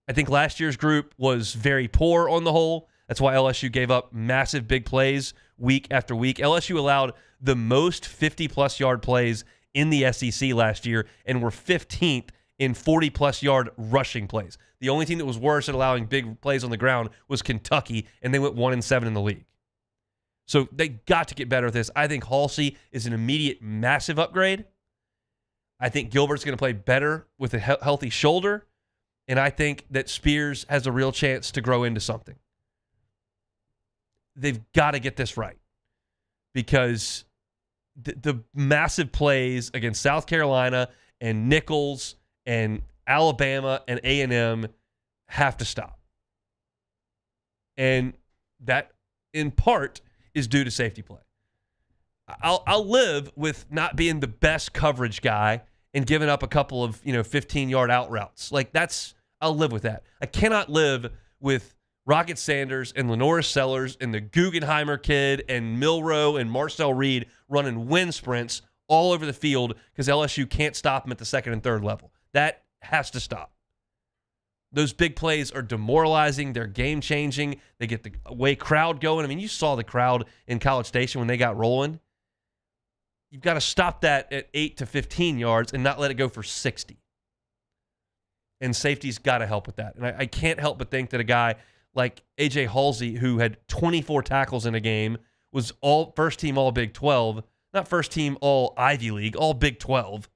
I think last year's group was very poor on the whole. That's why LSU gave up massive big plays week after week. LSU allowed the most 50-plus yard plays in the SEC last year and were 15th in 40-plus yard rushing plays. The only team that was worse at allowing big plays on the ground was Kentucky, and they went 1-7 in the league. So they got to get better at this. I think Halsey is an immediate massive upgrade. I think Gilbert's going to play better with a healthy shoulder, and I think that Spears has a real chance to grow into something. They've got to get this right because the massive plays against South Carolina and Nichols and Alabama and A&M have to stop. And that, in part, is due to safety play. I'll live with not being the best coverage guy and giving up a couple of 15-yard out routes. Like, I'll live with that. I cannot live with Rocket Sanders and Lenoris Sellers and the Guggenheimer kid and Milroe and Marcel Reed running wind sprints all over the field because LSU can't stop them at the second and third level. That has to stop. Those big plays are demoralizing. They're game-changing. They get the away crowd going. I mean, you saw the crowd in College Station when they got rolling. You've got to stop that at 8 to 15 yards and not let it go for 60. And safety's got to help with that. And I can't help but think that a guy like A.J. Halsey, who had 24 tackles in a game, was all first team all Big 12, not first team all Ivy League, all Big 12,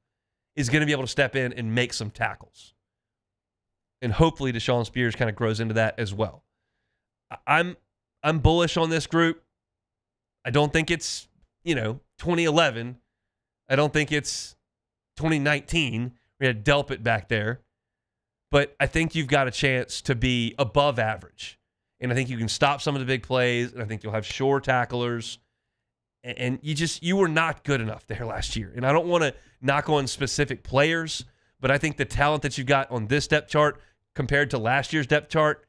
is going to be able to step in and make some tackles. And hopefully Deshaun Spears kind of grows into that as well. I'm bullish on this group. I don't think it's, 2011. I don't think it's 2019. We had Delpit back there. But I think you've got a chance to be above average. And I think you can stop some of the big plays, and I think you'll have sure tacklers. And you were not good enough there last year. And I don't want to knock on specific players, but I think the talent that you've got on this depth chart compared to last year's depth chart,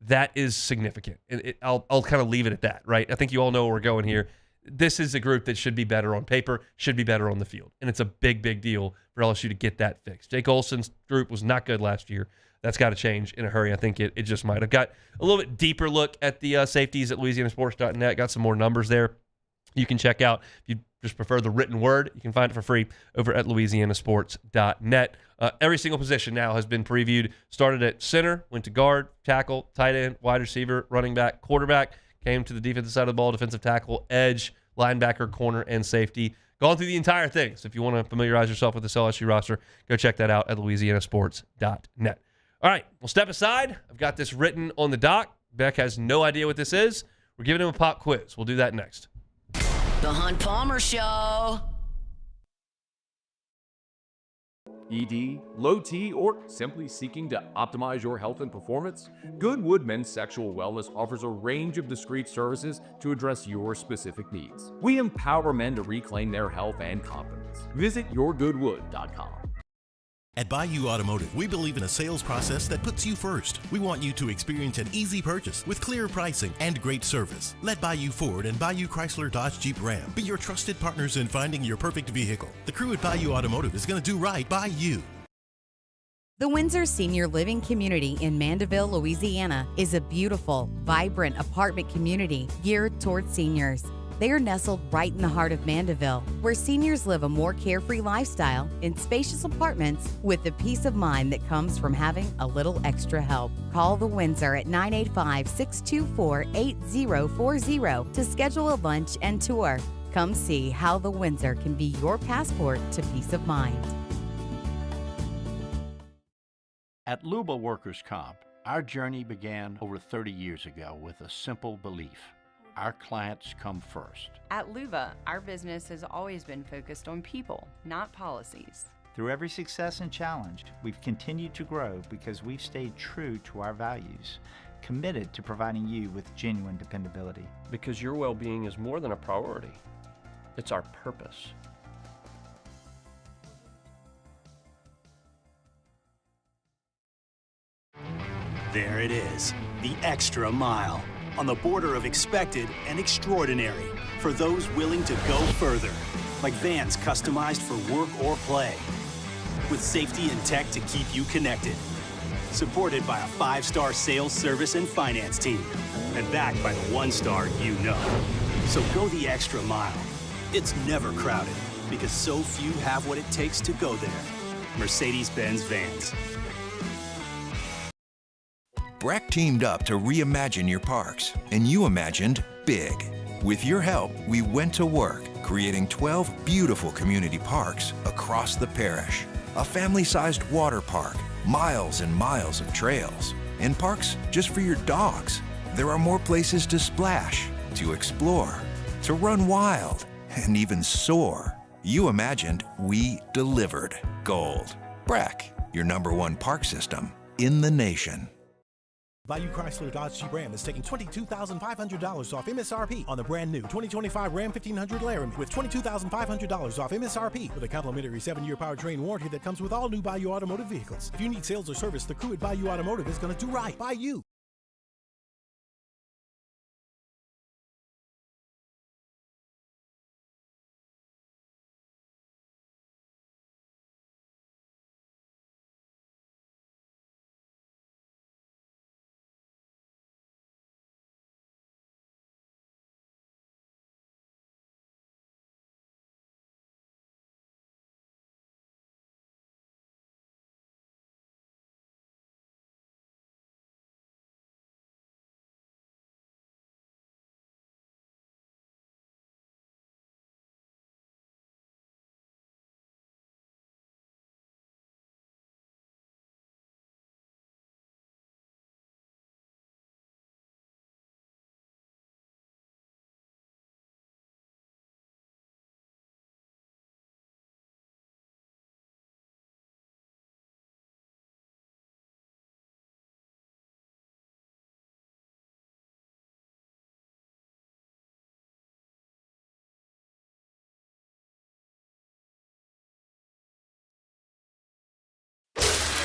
that is significant. And I'll kind of leave it at that, right? I think you all know where we're going here. This is a group that should be better on paper, should be better on the field. And it's a big, big deal for LSU to get that fixed. Jake Olson's group was not good last year. That's got to change in a hurry. I think it just might. I've got a little bit deeper look at the safeties at LouisianaSports.net. Got some more numbers there you can check out. If you just prefer the written word, you can find it for free over at LouisianaSports.net. Every single position now has been previewed. Started at center, went to guard, tackle, tight end, wide receiver, running back, quarterback, came to the defensive side of the ball, defensive tackle, edge, linebacker, corner, and safety. Gone through the entire thing. So if you want to familiarize yourself with this LSU roster, go check that out at LouisianaSports.net. All right, we'll step aside. I've got this written on the dock. Beck has no idea what this is. We're giving him a pop quiz. We'll do that next. The Hunt Palmer Show. ED, low T, or simply seeking to optimize your health and performance? Goodwood Men's Sexual Wellness offers a range of discreet services to address your specific needs. We empower men to reclaim their health and confidence. Visit yourgoodwood.com. At Bayou Automotive, we believe in a sales process that puts you first. We want you to experience an easy purchase with clear pricing and great service. Let Bayou Ford and Bayou Chrysler Dodge Jeep Ram be your trusted partners in finding your perfect vehicle. The crew at Bayou Automotive is going to do right by you. The Windsor Senior Living Community in Mandeville, Louisiana is a beautiful, vibrant apartment community geared towards seniors. They are nestled right in the heart of Mandeville, where seniors live a more carefree lifestyle in spacious apartments with the peace of mind that comes from having a little extra help. Call the Windsor at 985-624-8040 to schedule a lunch and tour. Come see how the Windsor can be your passport to peace of mind. At Luba Workers' Comp, our journey began over 30 years ago with a simple belief. Our clients come first. At Luba, our business has always been focused on people, not policies. Through every success and challenge, we've continued to grow because we've stayed true to our values, committed to providing you with genuine dependability. Because your well-being is more than a priority. It's our purpose. There it is, the extra mile, on the border of expected and extraordinary for those willing to go further, like vans customized for work or play, with safety and tech to keep you connected, supported by a 5-star sales, service, and finance team, and backed by the 1-star you know. So go the extra mile. It's never crowded, because so few have what it takes to go there. Mercedes-Benz Vans. Breck teamed up to reimagine your parks, and you imagined big. With your help, we went to work, creating 12 beautiful community parks across the parish. A family-sized water park, miles and miles of trails, and parks just for your dogs. There are more places to splash, to explore, to run wild, and even soar. You imagined, we delivered gold. Breck, your #1 park system in the nation. Bayou Chrysler Dodge Jeep Ram is taking $22,500 off MSRP on the brand new 2025 Ram 1500 Laramie with $22,500 off MSRP with a complimentary 7-year powertrain warranty that comes with all new Bayou Automotive vehicles. If you need sales or service, the crew at Bayou Automotive is going to do right by you.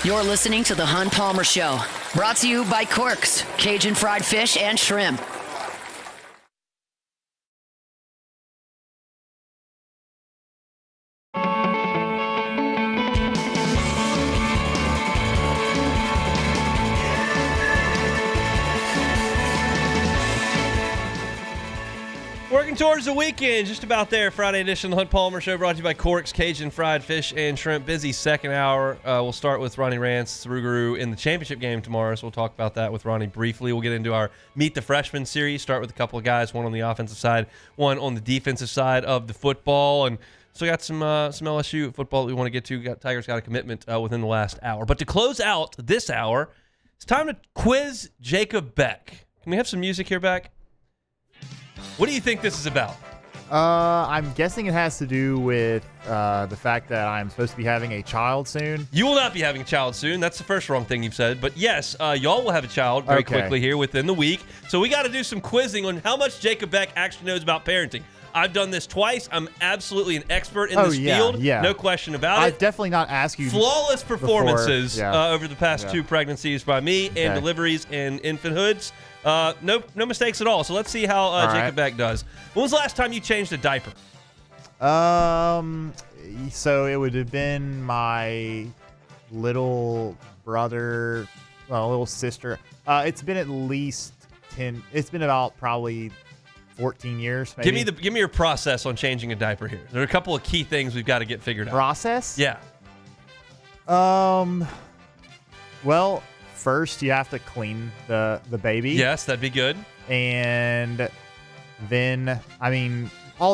You're listening to The Hunt Palmer Show, brought to you by Corks, Cajun fried fish and shrimp. Working towards the weekend, just about there. Friday edition of the Hunt Palmer Show, brought to you by Corks, Cajun fried fish and shrimp. Busy second hour. We'll start with Ronnie Rants, Rougarou in the championship game tomorrow, so we'll talk about that with Ronnie briefly. We'll get into our Meet the Freshmen series, start with a couple of guys, one on the offensive side, one on the defensive side of the football, and so got some LSU football that we want to get to. Tigers got a commitment within the last hour. But to close out this hour, it's time to quiz Jacob Beck. Can we have some music here, Beck? What do you think this is about? I'm guessing it has to do with the fact that I'm supposed to be having a child soon. You will not be having a child soon. That's the first wrong thing you've said. But yes, y'all will have a child very quickly here within the week. So we got to do some quizzing on how much Jacob Beck actually knows about parenting. I've done this twice. I'm absolutely an expert in this field. Yeah. No question about it. I've definitely not asked you. Flawless performances over the past 2 pregnancies by me and deliveries and infanthoods. No mistakes at all. So let's see how Jacob Beck does. When was the last time you changed a diaper? So it would have been my little brother, little sister. It's been at least 10. It's been about probably 14 years. Maybe. Give me your process on changing a diaper here. There are a couple of key things we've got to get figured out. Process? Yeah. Well, first you have to clean the baby. Yes, that'd be good. And then,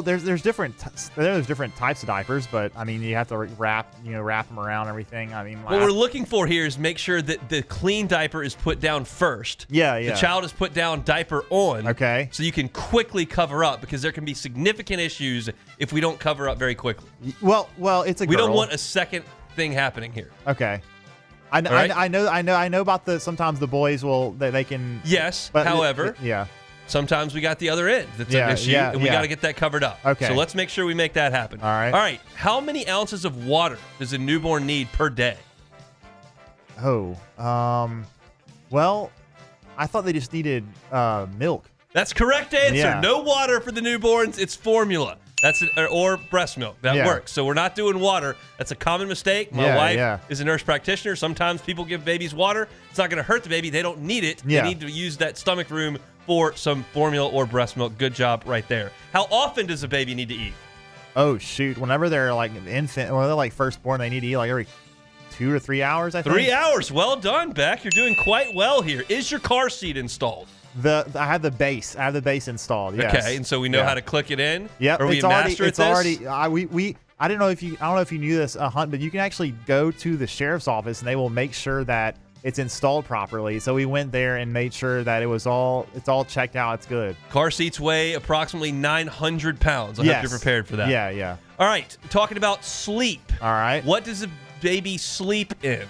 there's different types of diapers, but you have to wrap them around everything. What we're looking for here is make sure that the clean diaper is put down first. Yeah. The child is put down, diaper on. Okay. So you can quickly cover up, because there can be significant issues if we don't cover up very quickly. Well, it's a girl. We don't want a second thing happening here. Okay. I know about sometimes the boys they can. Yes. But however. Yeah. Sometimes we got the other end that's an issue, and we got to get that covered up. Okay. So let's make sure we make that happen. All right. How many ounces of water does a newborn need per day? Well, I thought they just needed milk. That's correct answer. Yeah. No water for the newborns. It's formula. Or breast milk. That works. So we're not doing water. That's a common mistake. My wife is a nurse practitioner. Sometimes people give babies water. It's not going to hurt the baby. They don't need it. They need to use that stomach room for some formula or breast milk. Good job right there. How often does a baby need to eat? Oh, shoot. Whenever they're like an infant, or they're like firstborn, they need to eat like every 2 or 3 hours, I think. 3 hours. Well done, Beck. You're doing quite well here. Is your car seat installed? I have the base. I have the base installed. Yes. Okay, and so we know how to click it in. Yep. Are we a master at this? I don't know if you knew this, Hunt, but you can actually go to the sheriff's office and they will make sure that it's installed properly. So we went there and made sure that it's all checked out. It's good. Car seats weigh approximately 900 pounds. I hope you're prepared for that. Yeah. All right. Talking about sleep. All right. What does a baby sleep in?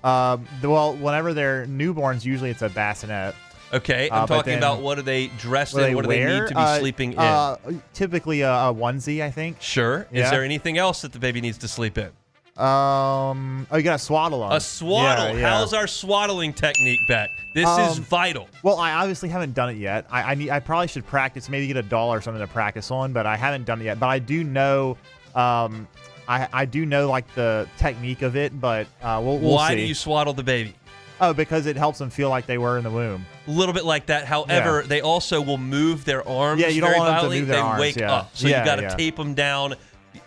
Well, whenever they're newborns, usually it's a bassinet. Okay, I'm talking about what are they dressed in? What do they need to be sleeping in? Typically a onesie, I think. Sure. Yeah. Is there anything else that the baby needs to sleep in? You got a swaddle on. A swaddle. Yeah. How's our swaddling technique, Beck? This is vital. Well, I obviously haven't done it yet. I probably should practice, maybe get a doll or something to practice on, but I haven't done it yet. But I do know, I do know like the technique of it. But we'll see. Why do you swaddle the baby? Oh, because it helps them feel like they were in the womb. A little bit like that. However, they also will move their arms. Yeah, you don't very want them to violently. move their arms. Wake Yeah. up. So Yeah, you got to yeah. tape them down.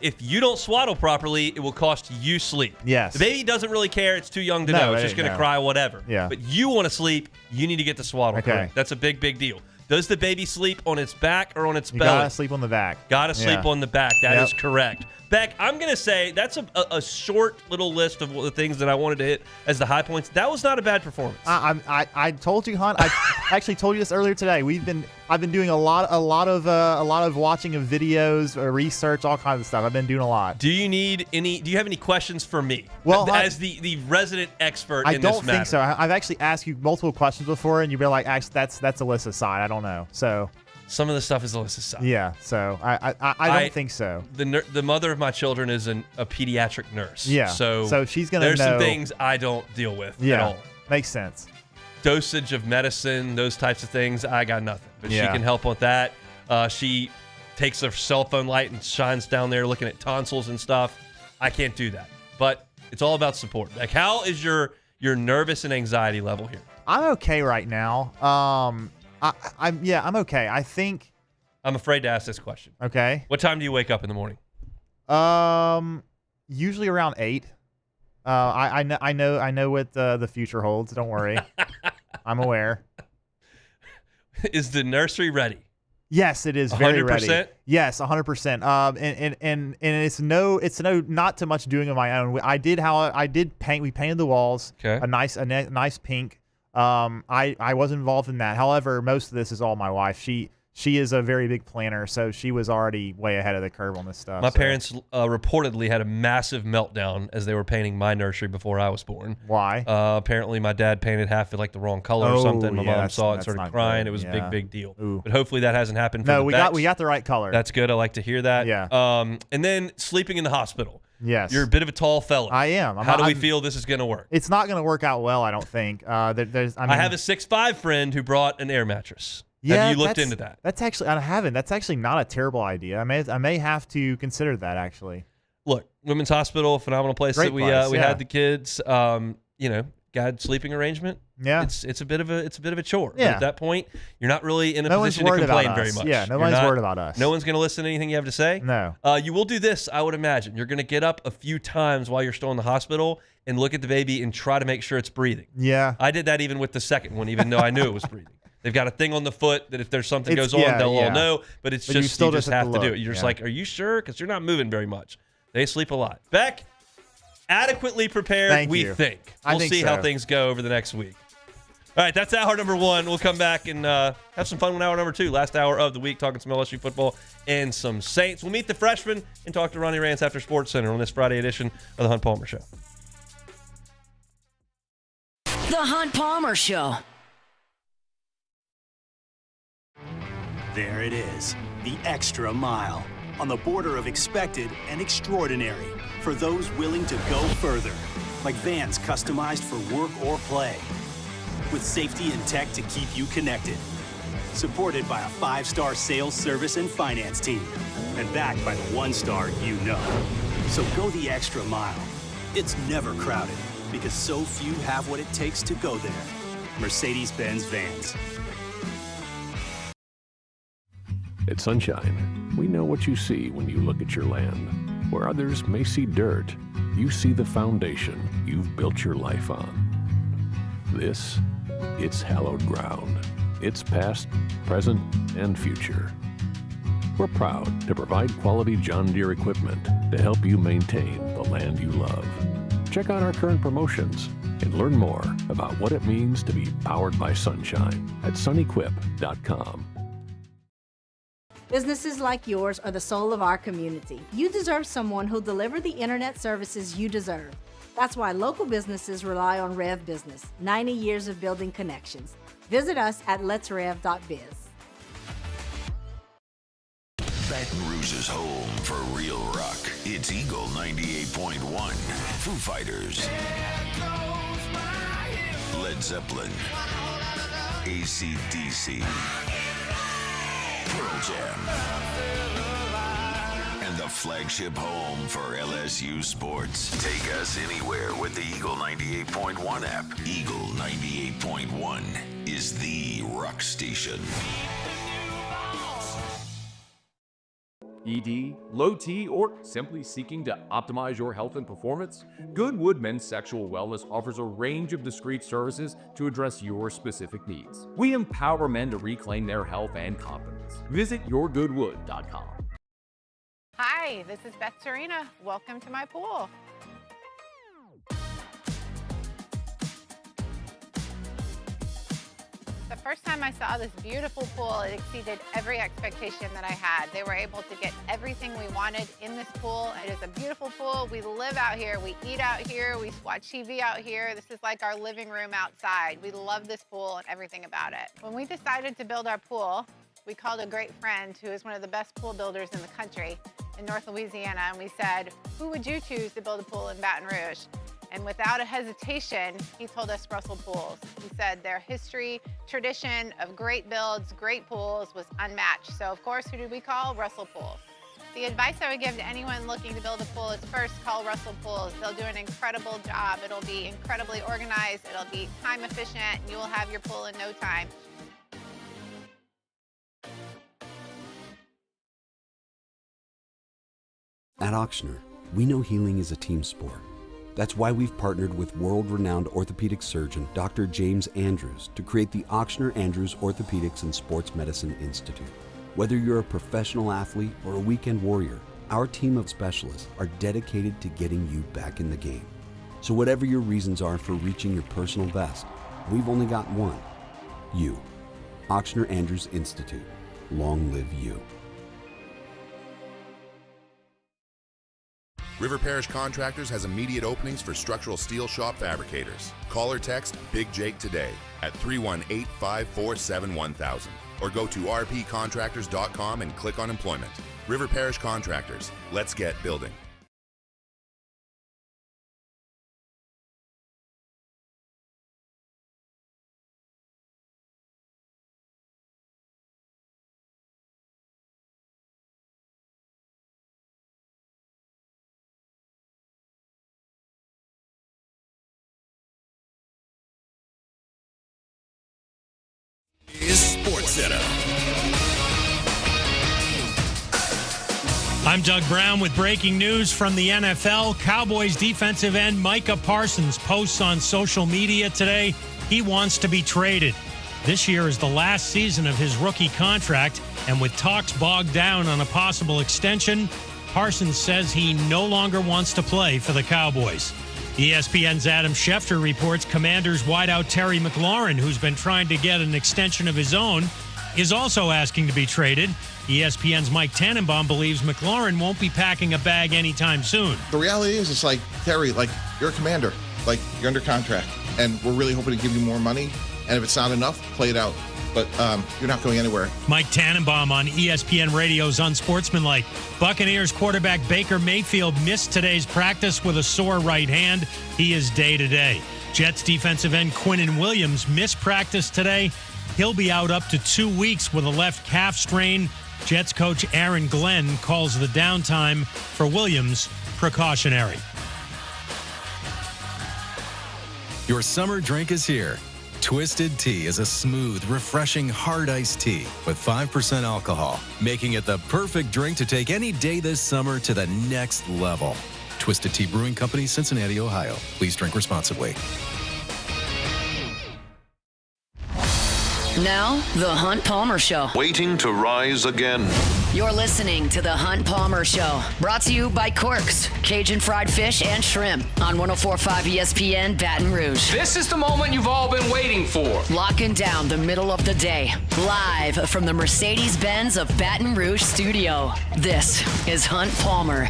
If you don't swaddle properly, it will cost you sleep. Yes. The baby doesn't really care. It's too young to No, know. It's it just ain't, going to no. cry, whatever. Yeah. But you want to sleep, you need to get the swaddle Okay. correct. That's a big, big deal. Does the baby sleep on its back or on its You belly? gotta sleep on the back. Gotta sleep Yeah. on the back. That is Yep. correct. Beck, I'm going to say that's a short little list of the things that I wanted to hit as the high points. That was not a bad performance. I told you, Hunt. I actually told you this earlier today. I've been doing a lot of watching of videos, research, all kinds of stuff. I've been doing a lot. Do you have any questions for me? Well, as the resident expert I in this don't matter. think so. I've actually asked you multiple questions before, and you've been like, "Actually, that's Alyssa's side." I don't know. So some of the stuff is Alyssa's side. Yeah. So I don't think so. The mother of my children is a pediatric nurse. Yeah. So she's gonna There's know. some things I don't deal with at Yeah. all. Makes sense. Dosage of medicine, those types of things, I got nothing. But she Yeah. can help with that. She takes her cell phone light and shines down there looking at tonsils and stuff. I can't do that. But it's all about support. Like, how is your nervous and anxiety level here? I'm okay right now. I'm okay. I think. I'm afraid to ask this question. Okay. What time do you wake up in the morning? Usually around 8. I know what the future holds. Don't worry. I'm aware. Is the nursery ready? Yes, it is very 100%? ready. Yes, 100%. And it's not too much doing on my own. I did paint. We painted the walls. Okay. A nice pink. I was involved in that. However, most of this is all my wife. She she is a very big planner, so she was already way ahead of the curve on this stuff. My parents reportedly had a massive meltdown as they were painting my nursery before I was born. Why? Apparently, my dad painted half of like the wrong color or something. My mom saw it and started crying. Good. It was a big deal. Ooh. But hopefully that hasn't happened. No, we got the right color. That's good. I like to hear that. Yeah. And then sleeping in the hospital. Yes. You're a bit of a tall fella. I am. How do we feel this is going to work? It's not going to work out well, I don't think. I have a 6'5" friend who brought an air mattress. Yeah, have you looked into that? That's actually, I haven't. That's actually not a terrible idea. I may have to consider that, actually. Look, Women's Hospital, phenomenal place. Great that we place, we had the kids. Got sleeping arrangement. Yeah, it's a bit of a chore. Yeah. But at that point, you're not really in a no position one's to worried complain about very us. much. Yeah, nobody's worried about us. No one's going to listen to anything you have to say. No. You will do this, I would imagine. You're going to get up a few times while you're still in the hospital and look at the baby and try to make sure it's breathing. Yeah. I did that even with the second one, even though I knew it was breathing. They've got a thing on the foot that if there's something goes on, they'll all know. But it's you just have to do it. You're just like, are you sure? Because you're not moving very much. They sleep a lot. Beck, adequately prepared, Thank we you. think. I We'll think see so. how things go over the next week. All right, that's hour number one. We'll come back and have some fun with hour number two. Last hour of the week, talking some LSU football and some Saints. We'll meet the freshmen and talk to Ronnie Rants after Sports Center on this Friday edition of the Hunt Palmer Show. The Hunt Palmer Show. There it is, the extra mile, on the border of expected and extraordinary for those willing to go further, like vans customized for work or play, with safety and tech to keep you connected, supported by a 5-star sales, service, and finance team, and backed by the 1-star you know. So go the extra mile. It's never crowded, because so few have what it takes to go there. Mercedes-Benz Vans. At Sunshine, we know what you see when you look at your land. Where others may see dirt, you see the foundation you've built your life on. This, it's hallowed ground. It's past, present, and future. We're proud to provide quality John Deere equipment to help you maintain the land you love. Check out our current promotions and learn more about what it means to be powered by sunshine at sunequip.com. Businesses like yours are the soul of our community. You deserve someone who'll deliver the internet services you deserve. That's why local businesses rely on Rev Business, 90 years of building connections. Visit us at letsrev.biz. Baton Rouge's home for real rock. It's Eagle 98.1. Foo Fighters. Led Zeppelin. AC/DC. Pearl Jam. And the flagship home for LSU sports. Take us anywhere with the Eagle 98.1 app. Eagle 98.1 is the rock station. ED, low T, or simply seeking to optimize your health and performance? Goodwood Men's Sexual Wellness offers a range of discreet services to address your specific needs. We empower men to reclaim their health and confidence. Visit yourgoodwood.com. Hi, this is Beth Serena. Welcome to my pool. The first time I saw this beautiful pool, it exceeded every expectation that I had. They were able to get everything we wanted in this pool. It is a beautiful pool. We live out here, we eat out here, we watch TV out here. This is like our living room outside. We love this pool and everything about it. When we decided to build our pool, we called a great friend who is one of the best pool builders in the country in North Louisiana, and we said, who would you choose to build a pool in Baton Rouge? And without a hesitation, he told us Russell Pools. He said their history, tradition of great builds, great pools was unmatched. So of course, who did we call? Russell Pools. The advice I would give to anyone looking to build a pool is first call Russell Pools. They'll do an incredible job. It'll be incredibly organized. It'll be time efficient, and you will have your pool in no time. At Auctioner, we know healing is a team sport. That's why we've partnered with world-renowned orthopedic surgeon Dr. James Andrews to create the Auctioner Andrews Orthopedics and Sports Medicine Institute. Whether you're a professional athlete or a weekend warrior, our team of specialists are dedicated to getting you back in the game. So whatever your reasons are for reaching your personal best, we've only got one: you. Auctioner Andrews Institute. Long live you. River Parish Contractors has immediate openings for structural steel shop fabricators. Call or text Big Jake today at 318-547-1000 or go to rpcontractors.com and click on employment. River Parish Contractors. Let's get building. Is Sports Center. I'm Doug Brown with breaking news from the NFL. Cowboys defensive end Micah Parsons posts on social media today he wants to be traded. This year is the last season of his rookie contract, and with talks bogged down on a possible extension, Parsons says he no longer wants to play for the Cowboys. ESPN's Adam Schefter reports Commanders wideout Terry McLaurin, who's been trying to get an extension of his own, is also asking to be traded. ESPN's Mike Tannenbaum believes McLaurin won't be packing a bag anytime soon. The reality is, it's like, Terry, like, you're a Commander. Like, you're under contract, and we're really hoping to give you more money, and if it's not enough, play it out. But you're not going anywhere. Mike Tannenbaum on ESPN Radio's Unsportsmanlike. Buccaneers quarterback Baker Mayfield missed today's practice with a sore right hand. He is day-to-day. Jets defensive end Quinnen Williams missed practice today. He'll be out up to 2 weeks with a left calf strain. Jets coach Aaron Glenn calls the downtime for Williams precautionary. Your summer drink is here. Twisted Tea is a smooth, refreshing, hard iced tea with 5% alcohol, making it the perfect drink to take any day this summer to the next level. Twisted Tea Brewing Company, Cincinnati, Ohio. Please drink responsibly. Now, The Hunt Palmer Show. Waiting to rise again. You're listening to The Hunt Palmer Show. Brought to you by Corks, Cajun fried fish and shrimp on 104.5 ESPN Baton Rouge. This is the moment you've all been waiting for. Locking down the middle of the day. Live from the Mercedes-Benz of Baton Rouge studio. This is Hunt Palmer.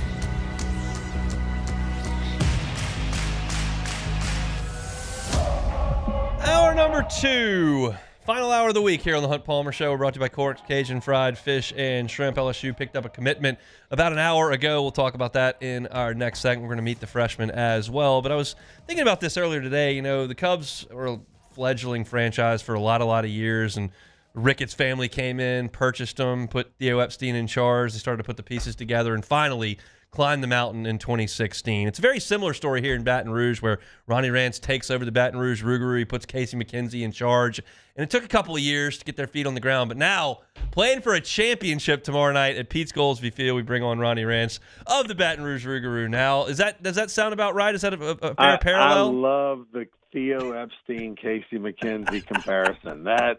Hour number 2. Final hour of the week here on the Hunt Palmer Show. We're brought to you by Corks, Cajun fried fish and shrimp. LSU picked up a commitment about an hour ago. We'll talk about that in our next segment. We're going to meet the freshmen as well. But I was thinking about this earlier today. You know, the Cubs were a fledgling franchise for a lot of years, and Ricketts family came in, purchased them, put Theo Epstein in charge. They started to put the pieces together, and finally climbed the mountain in 2016. It's a very similar story here in Baton Rouge, where Ronnie Rants takes over the Baton Rouge Rougarou. He puts Casey McKenzie in charge. And it took a couple of years to get their feet on the ground. But now, playing for a championship tomorrow night at Pete's Goolsby Field, we bring on Ronnie Rants of the Baton Rouge Rougarou. Now, does that sound about right? Is that a fair parallel? I love the Theo Epstein, Casey McKenzie comparison. That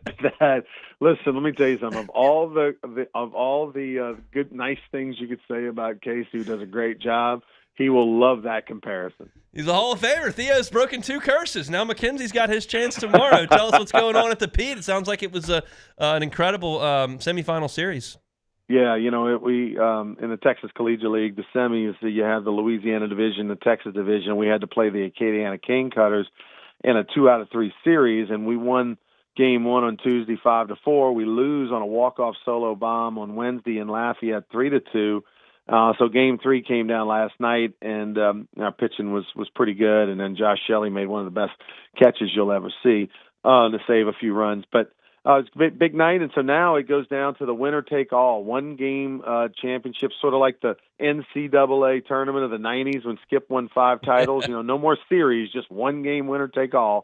listen, let me tell you something. Of all the good, nice things you could say about Casey, who does a great job, he will love that comparison. He's a Hall of Famer. Theo's broken 2 curses. Now McKenzie's got his chance tomorrow. Tell us what's going on at the Pete. It sounds like it was an incredible semifinal series. Yeah, you know, we in the Texas Collegiate League, the semis, you have the Louisiana division, the Texas division. We had to play the Acadiana Cane Cutters in a 2-out-of-3 series, and we won Game 1 on Tuesday 5-4. We lose on a walk-off solo bomb on Wednesday in Lafayette 3-2. So Game 3 came down last night, and our pitching was pretty good. And then Josh Shelley made one of the best catches you'll ever see to save a few runs. But it's a big night, and so now it goes down to the winner-take-all, one-game championship, sort of like the NCAA tournament of the 90s when Skip won 5 titles. You know, no more series, just one-game winner-take-all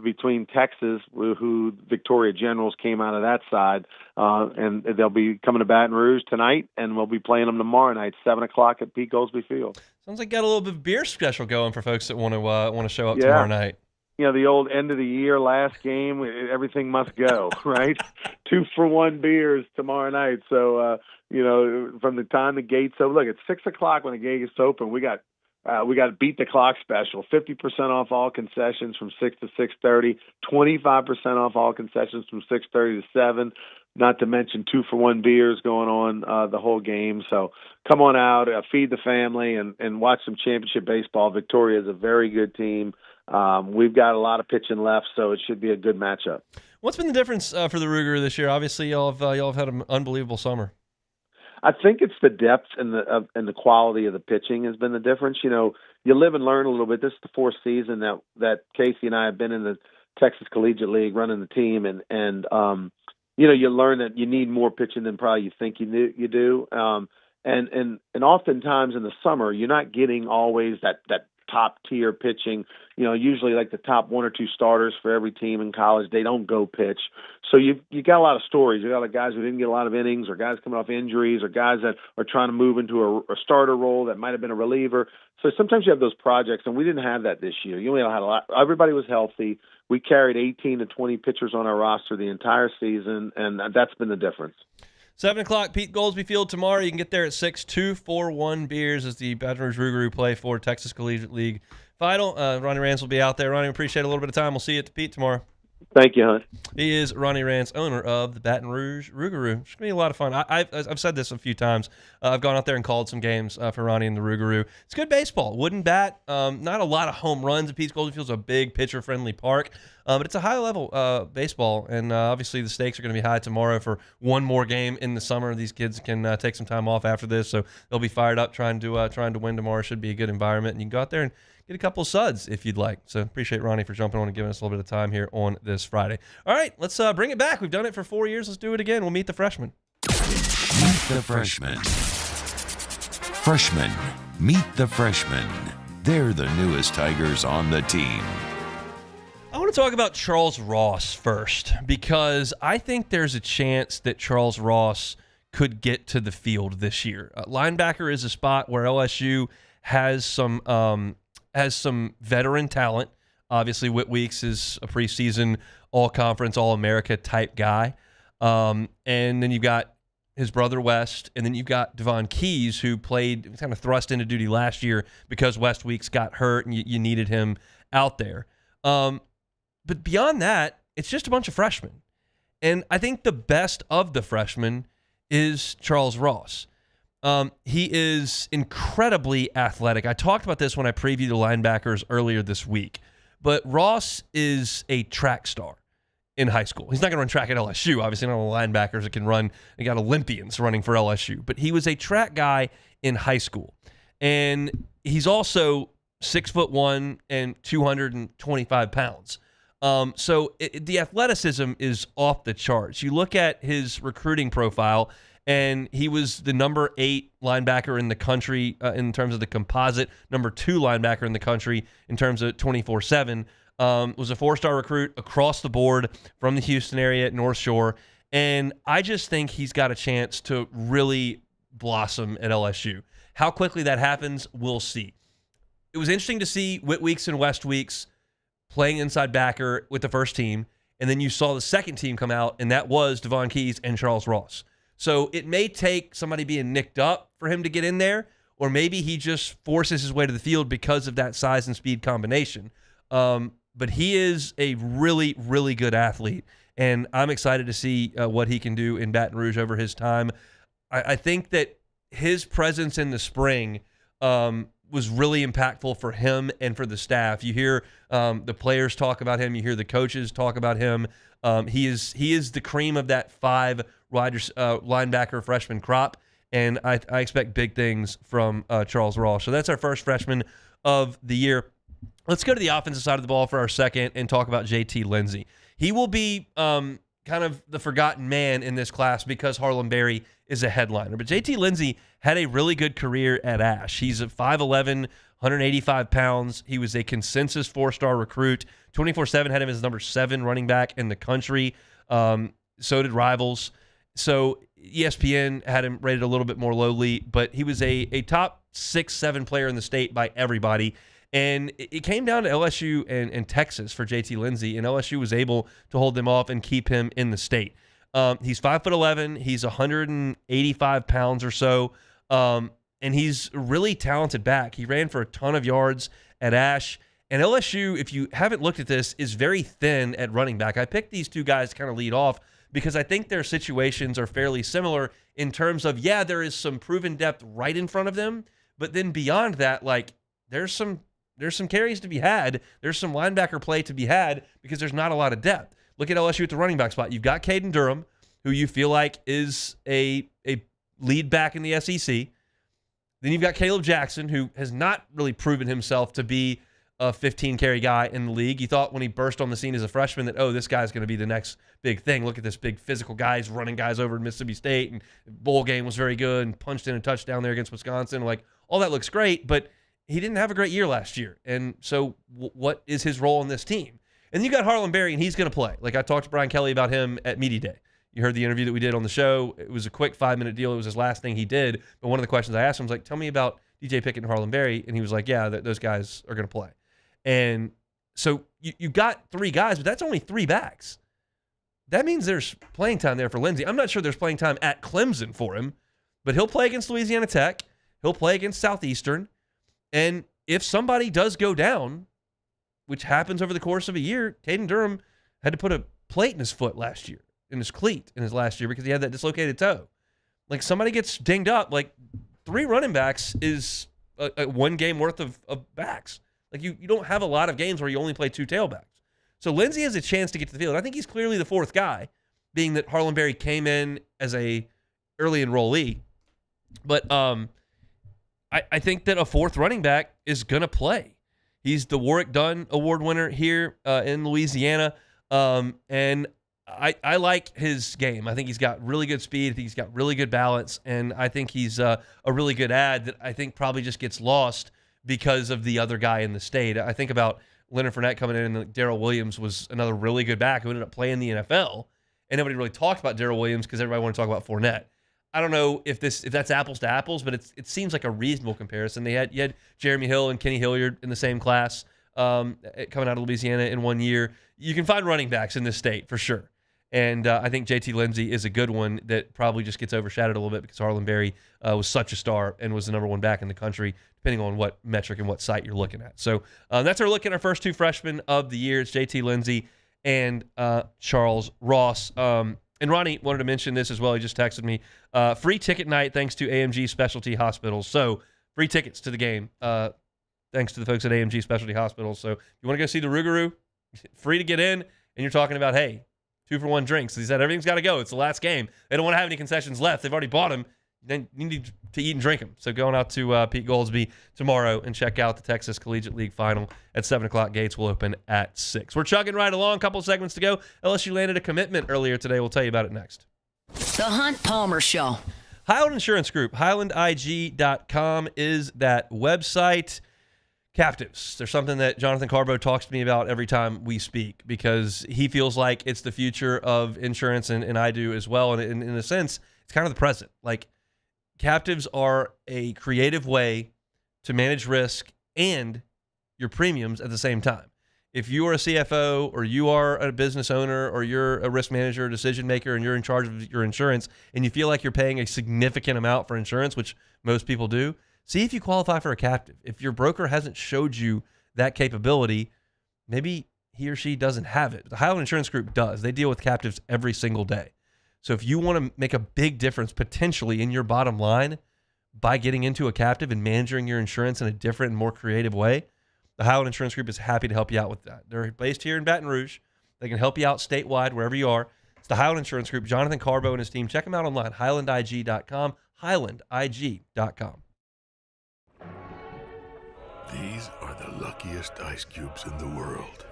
between Texas, who Victoria Generals came out of that side, and they'll be coming to Baton Rouge tonight, and we'll be playing them tomorrow night, 7 o'clock at Pete Goolsby Field. Sounds like got a little bit of beer special going for folks that want to show up tomorrow night. You know, the old end of the year, last game, everything must go, right? 2-for-1 beers tomorrow night. So, you know, from the time the gates open, look, it's 6 o'clock when the gates open. We got beat the clock special, 50% off all concessions from 6 to 6:30, 25% off all concessions from 6:30 to 7. not to mention 2-for-1 beers going on the whole game. So come on out, feed the family, and watch some championship baseball. Victoria is a very good team. We've got a lot of pitching left, so it should be a good matchup. What's been the difference for the Ruger this year? Obviously, y'all have had an unbelievable summer. I think it's the depth and the quality of the pitching has been the difference. You know, you live and learn a little bit. This is the fourth season that Casey and I have been in the Texas Collegiate League running the team, and you know, you learn that you need more pitching than probably you think you do. And oftentimes in the summer, you're not getting always that top tier pitching. You know, usually like the top 1 or 2 starters for every team in college, they don't go pitch. So you got a lot of stories. You got like guys who didn't get a lot of innings, or guys coming off injuries, or guys that are trying to move into a starter role that might have been a reliever. So sometimes you have those projects, and we didn't have that this year. You only had a lot. Everybody was healthy. We carried 18 to 20 pitchers on our roster the entire season, and that's been the difference. 7 o'clock, Pete Goolsbee Field tomorrow. You can get there at 6. 2-4-1 beers as the Baton Rouge Rougarou play for Texas Collegiate League final. Ronnie Rants will be out there. Ronnie, appreciate a little bit of time. We'll see you at the Pete tomorrow. Thank you, Hunt. He is Ronnie Rants, owner of the Baton Rouge Rougarou. It's going to be a lot of fun. I've said this a few times. I've gone out there and called some games for Ronnie and the Rougarou. It's good baseball. Wooden bat. Not a lot of home runs. Pete Goolsbee Field's a big pitcher-friendly park. But it's a high-level baseball, and obviously the stakes are going to be high tomorrow for one more game in the summer. These kids can take some time off after this, so they'll be fired up trying to win tomorrow. Should be a good environment, and you can go out there and get a couple of suds if you'd like. So appreciate Ronnie for jumping on and giving us a little bit of time here on this Friday. All right, let's bring it back. We've done it for 4 years. Let's do it again. We'll meet the freshmen. Meet the freshmen. Freshmen, meet the freshmen. They're the newest Tigers on the team. I want to talk about Charles Ross first, because I think there's a chance that Charles Ross could get to the field this year. Linebacker is a spot where LSU has some veteran talent. Obviously, Whit Weeks is a preseason all-conference, all-America type guy. And then you've got his brother West, and then you've got Devon Keys, who played kind of thrust into duty last year because West Weeks got hurt and you needed him out there. But beyond that, it's just a bunch of freshmen. And I think the best of the freshmen is Charles Ross. He is incredibly athletic. I talked about this when I previewed the linebackers earlier this week. But Ross is a track star in high school. He's not going to run track at LSU. Obviously, not all the linebackers that can run. They got Olympians running for LSU. But he was a track guy in high school. And he's also 6'1" and 225 pounds. So the athleticism is off the charts. You look at his recruiting profile, and he was the number 8 linebacker in the country in terms of the composite, number 2 linebacker in the country in terms of 24/7. Was a 4-star recruit across the board from the Houston area at North Shore. And I just think he's got a chance to really blossom at LSU. How quickly that happens, we'll see. It was interesting to see Whit Weeks and West Weeks playing inside backer with the first team, and then you saw the second team come out, and that was Devon Keys and Charles Ross. So it may take somebody being nicked up for him to get in there, or maybe he just forces his way to the field because of that size and speed combination. But he is a really, really good athlete, and I'm excited to see what he can do in Baton Rouge over his time. I think that his presence in the spring was really impactful for him and for the staff. You hear the players talk about him. You hear the coaches talk about him. He is the cream of that 5 linebacker freshman crop, and I expect big things from Charles Ross. So that's our first freshman of the year. Let's go to the offensive side of the ball for our second and talk about JT Lindsey. He will be kind of the forgotten man in this class because Harlem Berry is a headliner. But JT Lindsey had a really good career at Ash. He's at 5'11", 185 pounds. He was a consensus 4-star recruit. 24/7 had him as number 7 running back in the country. So did Rivals. So ESPN had him rated a little bit more lowly, but he was a top 6-7 player in the state by everybody. And it came down to LSU and Texas for JT Lindsey, and LSU was able to hold them off and keep him in the state. He's 5'11". He's 185 pounds or so, and he's a really talented back. He ran for a ton of yards at Ash. And LSU, if you haven't looked at this, is very thin at running back. I picked these two guys to kind of lead off because I think their situations are fairly similar in terms of, yeah, there is some proven depth right in front of them, but then beyond that, like, there's some carries to be had. There's some linebacker play to be had because there's not a lot of depth. Look at LSU at the running back spot. You've got Caden Durham, who you feel like is a lead back in the SEC. Then you've got Caleb Jackson, who has not really proven himself to be a 15-carry guy in the league. You thought when he burst on the scene as a freshman that, oh, this guy's going to be the next big thing. Look at this big physical guy. He's running guys over in Mississippi State, and bowl game was very good and punched in a touchdown there against Wisconsin. Like, all that looks great, but he didn't have a great year last year. And so what is his role in this team? And you got Harlan Berry, and he's going to play. Like, I talked to Brian Kelly about him at Media Day. You heard the interview that we did on the show. It was a quick 5-minute deal. It was his last thing he did. But one of the questions I asked him was like, tell me about DJ Pickett and Harlan Berry. And he was like, yeah, those guys are going to play. And so you got 3 guys, but that's only 3 backs. That means there's playing time there for Lindsey. I'm not sure there's playing time at Clemson for him, but he'll play against Louisiana Tech. He'll play against Southeastern. And if somebody does go down, which happens over the course of a year, Caden Durham had to put a plate in his foot last year, in his cleat in his last year because he had that dislocated toe. Like, somebody gets dinged up, like 3 running backs is a 1 game worth of backs. Like, you don't have a lot of games where you only play 2 tailbacks. So Lindsey has a chance to get to the field. I think he's clearly the 4th guy, being that Harlan Berry came in as a early enrollee. But I think that a 4th running back is going to play. He's the Warwick Dunn Award winner here in Louisiana. And I like his game. I think he's got really good speed. I think he's got really good balance. And I think he's a really good ad that I think probably just gets lost because of the other guy in the state. I think about Leonard Fournette coming in, and Darrell Williams was another really good back who ended up playing the NFL. And nobody really talked about Darrell Williams because everybody wanted to talk about Fournette. I don't know if that's apples to apples, but it seems like a reasonable comparison. You had Jeremy Hill and Kenny Hilliard in the same class coming out of Louisiana in 1 year. You can find running backs in this state for sure. And I think JT Lindsey is a good one that probably just gets overshadowed a little bit because Harlan Berry was such a star and was the number 1 back in the country, depending on what metric and what site you're looking at. So that's our look at our first 2 freshmen of the year. It's JT Lindsey and Charles Ross. And Ronnie wanted to mention this as well. He just texted me. Free ticket night thanks to AMG Specialty Hospitals. So free tickets to the game thanks to the folks at AMG Specialty Hospitals. So if you want to go see the Rougarou, free to get in. And you're talking about, hey, 2-for-1 drinks. He said everything's got to go. It's the last game. They don't want to have any concessions left. They've already bought them. Then you need to eat and drink them. So going out to Pete Goldsby tomorrow and check out the Texas Collegiate League Final at 7 o'clock. Gates will open at 6. We're chugging right along. A couple of segments to go. LSU landed a commitment earlier today. We'll tell you about it next. The Hunt Palmer Show. Highland Insurance Group. HighlandIG.com is that website. Captives. There's something that Jonathan Carbo talks to me about every time we speak because he feels like it's the future of insurance, and I do as well. And in a sense, it's kind of the present. Like, captives are a creative way to manage risk and your premiums at the same time. If you are a CFO or you are a business owner or you're a risk manager or decision maker and you're in charge of your insurance and you feel like you're paying a significant amount for insurance, which most people do, see if you qualify for a captive. If your broker hasn't showed you that capability, maybe he or she doesn't have it. The Highland Insurance Group does. They deal with captives every single day. So if you want to make a big difference potentially in your bottom line by getting into a captive and managing your insurance in a different and more creative way, the Highland Insurance Group is happy to help you out with that. They're based here in Baton Rouge. They can help you out statewide, wherever you are. It's the Highland Insurance Group. Jonathan Carbo and his team. Check them out online, HighlandIG.com, HighlandIG.com. These are the luckiest ice cubes in the world.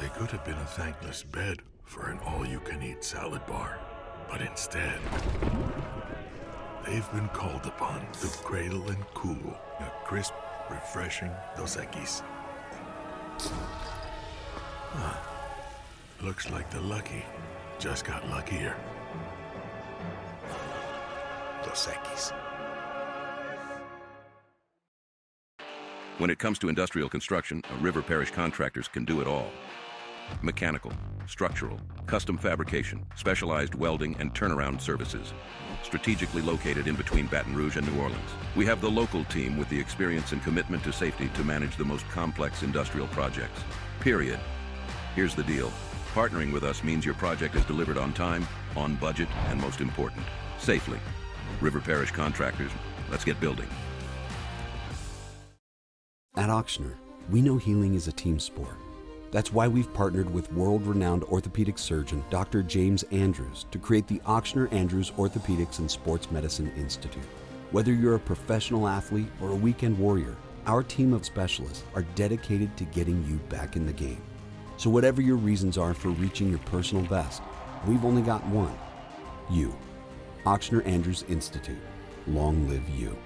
They could have been a thankless bed for an all-you-can-eat salad bar. But instead, they've been called upon to cradle and cool a crisp, refreshing Dos Equis. Looks like the lucky just got luckier. Dos Equis. When it comes to industrial construction, River Parish Contractors can do it all. Mechanical, structural, custom fabrication, specialized welding, and turnaround services. Strategically located in between Baton Rouge and New Orleans, we have the local team with the experience and commitment to safety to manage the most complex industrial projects. Period. Here's the deal. Partnering with us means your project is delivered on time, on budget, and most important, safely. River Parish Contractors, let's get building. At Auctioner, we know healing is a team sport. That's why we've partnered with world-renowned orthopedic surgeon Dr. James Andrews to create the Auctioner Andrews Orthopedics and Sports Medicine Institute. Whether you're a professional athlete or a weekend warrior, our team of specialists are dedicated to getting you back in the game. So whatever your reasons are for reaching your personal best, we've only got one: you. Auctioner Andrews Institute. Long live you.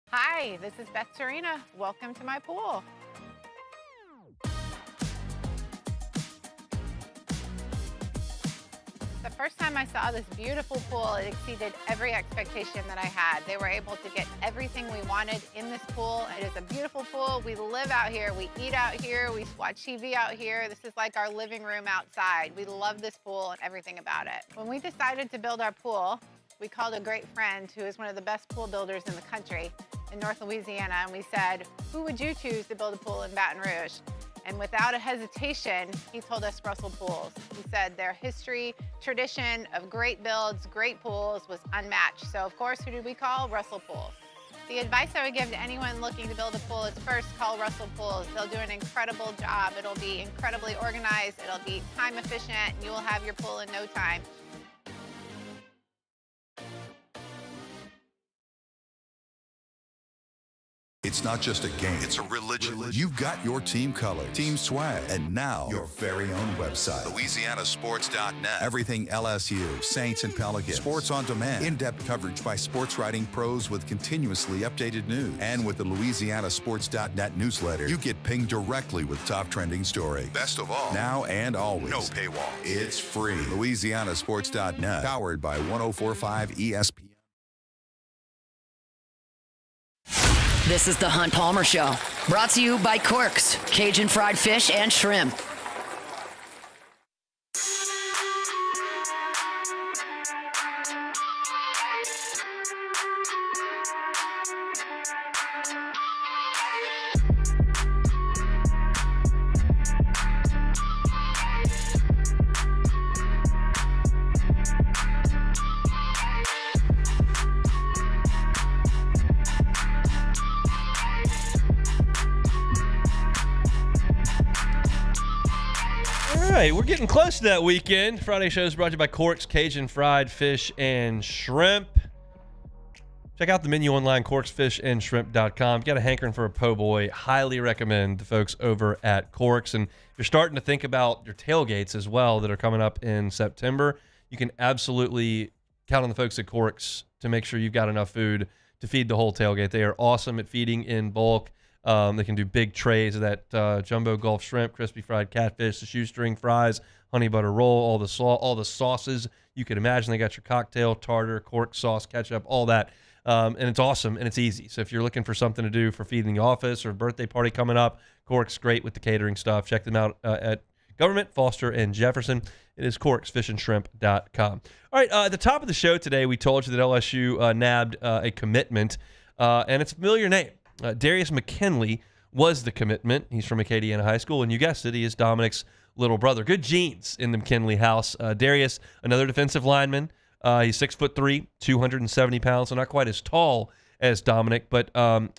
Hi, this is Beth Serena. Welcome to my pool. The first time I saw this beautiful pool, it exceeded every expectation that I had. They were able to get everything we wanted in this pool. It is a beautiful pool. We live out here. We eat out here. We watch TV out here. This is like our living room outside. We love this pool and everything about it. When we decided to build our pool, we called a great friend who is one of the best pool builders in the country in North Louisiana, and we said, who would you choose to build a pool in Baton Rouge? And without a hesitation, he told us Russell Pools. He said their history, tradition of great builds, great pools was unmatched. So of course, who did we call? Russell Pools. The advice I would give to anyone looking to build a pool is first call Russell Pools. They'll do an incredible job. It'll be incredibly organized. It'll be time efficient, and you will have your pool in no time. It's not just a game, it's a religion. You've got your team colors, team swag, and now your very own website, LouisianaSports.net. Everything LSU, Saints, and Pelicans. Sports on demand. In-depth coverage by sports writing pros with continuously updated news. And with the LouisianaSports.net newsletter, you get pinged directly with top trending stories. Best of all, now and always, no paywall. It's free. LouisianaSports.net, powered by 104.5 ESPN. This is the Hunt Palmer Show, brought to you by Corks, Cajun fried fish and shrimp. All right, we're getting close to that weekend. Friday show is brought to you by Corks, Cajun fried fish and shrimp. Check out the menu online, corksfishandshrimp.com. If you got a hankering for a po' boy, highly recommend the folks over at Corks. And if you're starting to think about your tailgates as well that are coming up in September, you can absolutely count on the folks at Corks to make sure you've got enough food to feed the whole tailgate. They are awesome at feeding in bulk. They can do big trays of that jumbo Gulf shrimp, crispy fried catfish, the shoestring fries, honey butter roll, all the sauces you can imagine. They got your cocktail, tartar, cork sauce, ketchup, all that. And it's awesome and it's easy. So if you're looking for something to do for feeding the office or a birthday party coming up, Cork's great with the catering stuff. Check them out at Government, Foster, and Jefferson. It is corksfishandshrimp.com. All right, at the top of the show today, we told you that LSU nabbed a commitment, and it's a familiar name. Darius McKenley was the commitment. He's from Acadiana High School, and you guessed it, he is Dominic's little brother. Good genes in the McKenley house. Darius, another defensive lineman. He's 6'3", 270 pounds, so not quite as tall as Dominic, but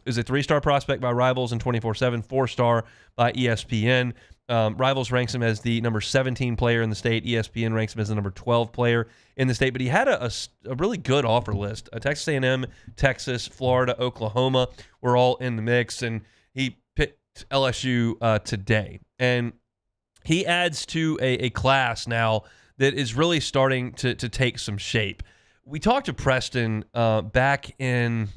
is a 3-star prospect by Rivals and 24/7, 4-star by ESPN. Rivals ranks him as the number 17 player in the state. ESPN ranks him as the number 12 player in the state. But he had a really good offer list. Texas A&M, Texas, Florida, Oklahoma were all in the mix, and he picked LSU today. And he adds to a class now that is really starting to take some shape. We talked to Preston back in,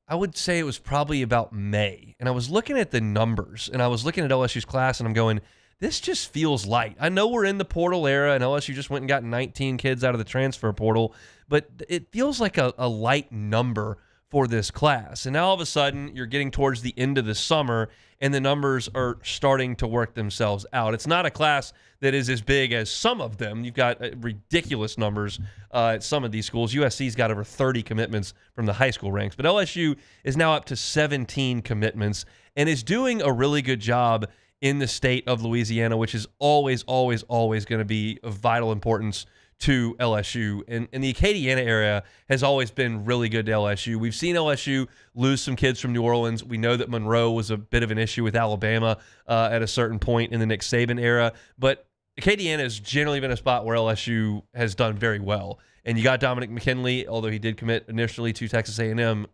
I would say it was probably about May. And I was looking at the numbers, and I was looking at LSU's class, and I'm going, this just feels light. I know we're in the portal era, and LSU just went and got 19 kids out of the transfer portal, but it feels like a light number for this class. And now all of a sudden, you're getting towards the end of the summer, and the numbers are starting to work themselves out. It's not a class that is as big as some of them. You've got ridiculous numbers at some of these schools. USC's got over 30 commitments from the high school ranks, but LSU is now up to 17 commitments and is doing a really good job in the state of Louisiana, which is always, always, always going to be of vital importance to LSU. And the Acadiana area has always been really good to LSU. We've seen LSU lose some kids from New Orleans. We know that Monroe was a bit of an issue with Alabama at a certain point in the Nick Saban era. But Acadiana has generally been a spot where LSU has done very well. And you got Darius McKenley, although he did commit initially to Texas A&M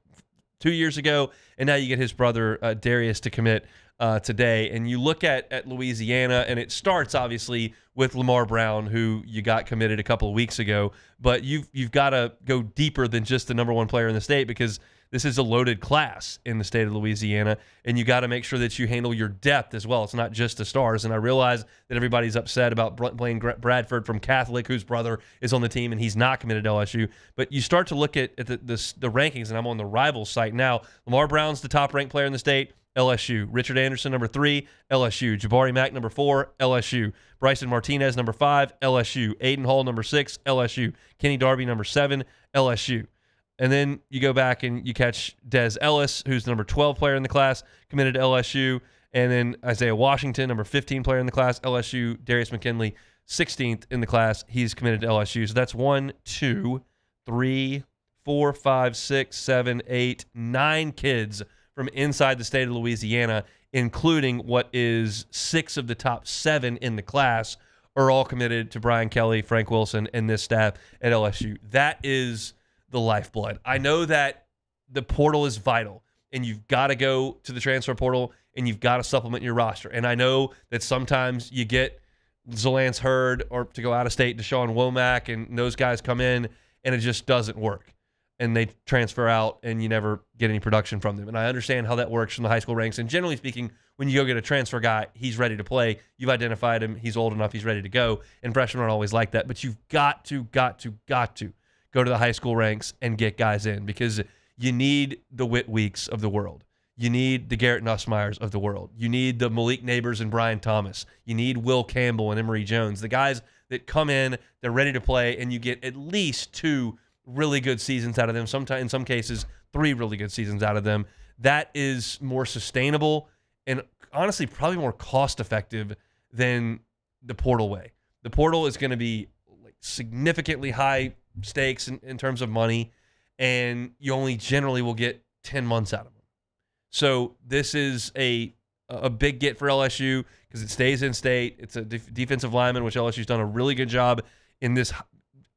2 years ago, and now you get his brother Darius to commit today. And you look at Louisiana, and it starts obviously with Lamar Brown, who you got committed a couple of weeks ago. But you've got to go deeper than just the number one player in the state, because this is a loaded class in the state of Louisiana, and you got to make sure that you handle your depth as well. It's not just the stars. And I realize that everybody's upset about Blaine Bradford from Catholic, whose brother is on the team, and he's not committed to LSU. But you start to look at the rankings, and I'm on the Rivals site now. Lamar Brown's the top-ranked player in the state, LSU. Richard Anderson, number 3, LSU. Jabari Mack, number 4, LSU. Bryson Martinez, number 5, LSU. Aiden Hall, number 6, LSU. Kenny Darby, number 7, LSU. And then you go back and you catch Des Ellis, who's the number 12 player in the class, committed to LSU. And then Isaiah Washington, number 15 player in the class, LSU. Darius McKenley, 16th in the class. He's committed to LSU. So that's 1, 2, 3, 4, 5, 6, 7, 8, 9 kids from inside the state of Louisiana, including what is 6 of the top 7 in the class, are all committed to Brian Kelly, Frank Wilson, and this staff at LSU. That is the lifeblood. I know that the portal is vital, and you've got to go to the transfer portal, and you've got to supplement your roster. And I know that sometimes you get Zalance Hurd, or to go out of state, Deshaun Womack, and those guys come in, and it just doesn't work. And they transfer out, and you never get any production from them. And I understand how that works from the high school ranks. And generally speaking, when you go get a transfer guy, he's ready to play. You've identified him. He's old enough. He's ready to go. And freshmen aren't always like that. But you've got to go to the high school ranks and get guys in, because you need the Whit Weeks of the world. You need the Garrett Nussmeyers of the world. You need the Malik Neighbors and Brian Thomas. You need Will Campbell and Emory Jones, the guys that come in, they're ready to play, and you get at least 2 really good seasons out of them, sometimes in some cases 3 really good seasons out of them. That is more sustainable and honestly probably more cost-effective than the portal way. The portal is going to be significantly high stakes in terms of money, and you only generally will get 10 months out of them. So this is a big get for LSU, because it stays in state. It's a defensive lineman, which LSU's done a really good job in this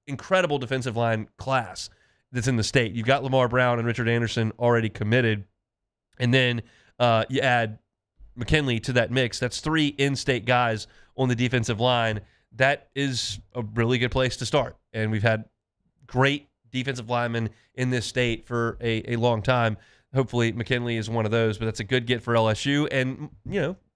incredible defensive line class that's in the state. You've got Lamar Brown and Richard Anderson already committed, and then you add McKenley to that mix. That's 3 in-state guys on the defensive line. That is a really good place to start. And we've had great defensive linemen in this state for a long time. Hopefully McKenley is one of those, but that's a good get for LSU. And,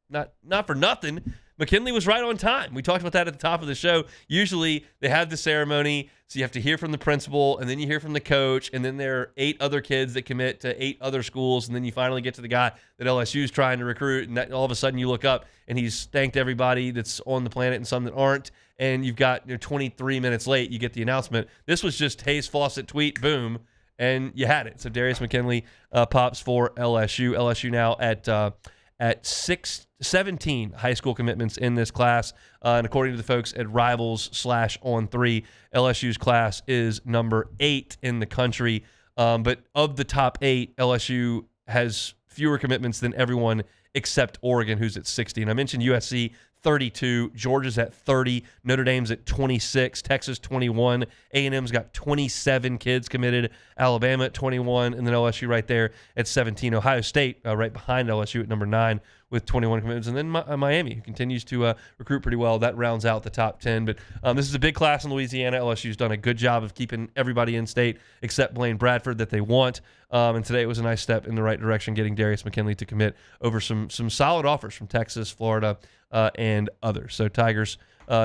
not for nothing, McKenley was right on time. We talked about that at the top of the show. Usually they have the ceremony, so you have to hear from the principal, and then you hear from the coach, and then there are 8 other kids that commit to 8 other schools, and then you finally get to the guy that LSU is trying to recruit, and that all of a sudden you look up, and he's thanked everybody that's on the planet and some that aren't, and you've got 23 minutes late, you get the announcement. This was just Hayes Fawcett tweet, boom, and you had it. So Darius McKenley pops for LSU. LSU now at 17 high school commitments in this class. And according to the folks at Rivals/On3, LSU's class is number 8 in the country. But of the top 8, LSU has fewer commitments than everyone except Oregon, who's at 60. And I mentioned USC, 32. Georgia's at 30. Notre Dame's at 26. Texas, 21. A&M's got 27 kids committed. Alabama at 21. And then LSU right there at 17. Ohio State right behind LSU at number 9 with 21 commitments. And then Miami, who continues to recruit pretty well. That rounds out the top 10. But this is a big class in Louisiana. LSU's done a good job of keeping everybody in state except Blaine Bradford that they want. And today it was a nice step in the right direction, getting Darius McKenley to commit over some solid offers from Texas, Florida, and others. So Tigers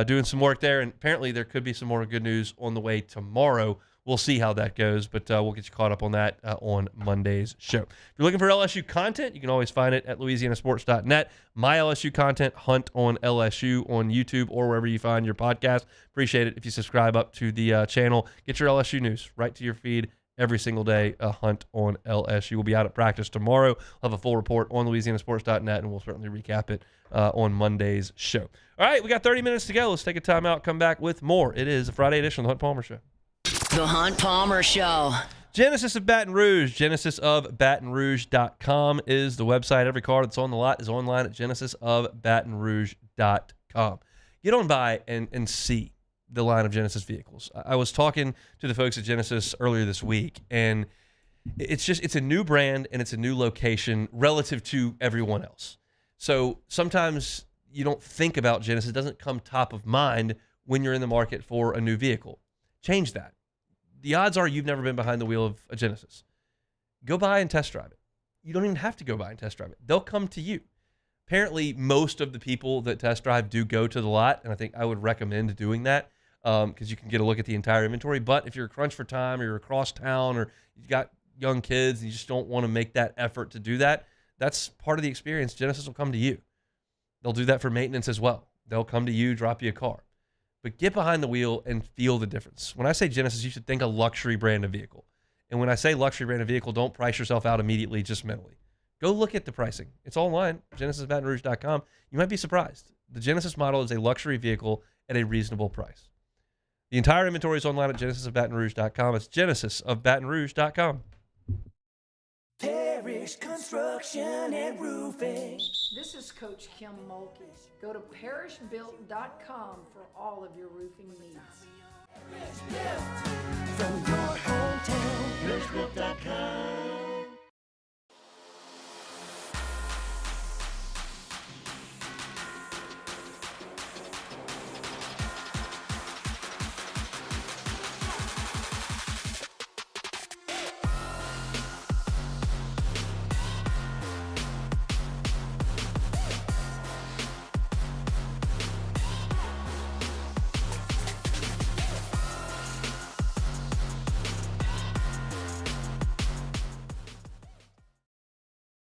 doing some work there, and apparently there could be some more good news on the way tomorrow. We'll see how that goes, but we'll get you caught up on that on Monday's show. If you're looking for LSU content, you can always find it at louisianasports.net. My LSU content, Hunt on LSU on YouTube or wherever you find your podcast. Appreciate it if you subscribe up to the channel. Get your LSU news right to your feed every single day, a hunt on LSU. We'll be out at practice tomorrow. We'll have a full report on LouisianaSports.net, and we'll certainly recap it on Monday's show. All right, we got 30 minutes to go. Let's take a timeout, come back with more. It is a Friday edition of the Hunt Palmer Show. The Hunt Palmer Show. Genesis of Baton Rouge. GenesisofBatonRouge.com is the website. Every car that's on the lot is online at GenesisofBatonRouge.com. Get on by and see the line of Genesis vehicles. I was talking to the folks at Genesis earlier this week, and it's a new brand and it's a new location relative to everyone else. So sometimes you don't think about Genesis. It doesn't come top of mind when you're in the market for a new vehicle. Change that. The odds are you've never been behind the wheel of a Genesis. Go by and test drive it. You don't even have to go by and test drive it. They'll come to you. Apparently, most of the people that test drive do go to the lot, and I think I would recommend doing that because you can get a look at the entire inventory. But if you're a crunch for time or you're across town or you've got young kids and you just don't want to make that effort to do that, that's part of the experience. Genesis will come to you. They'll do that for maintenance as well. They'll come to you, drop you a car. But get behind the wheel and feel the difference. When I say Genesis, you should think a luxury brand of vehicle. And when I say luxury brand of vehicle, don't price yourself out immediately, just mentally. Go look at the pricing. It's all online, GenesisBatonRouge.com. You might be surprised. The Genesis model is a luxury vehicle at a reasonable price. The entire inventory is online at GenesisofBatonRouge.com. It's GenesisofBatonRouge.com. Parish Construction and Roofing. This is Coach Kim Mulkey. Go to parishbuilt.com for all of your roofing needs. From your hometown, parishbuilt.com.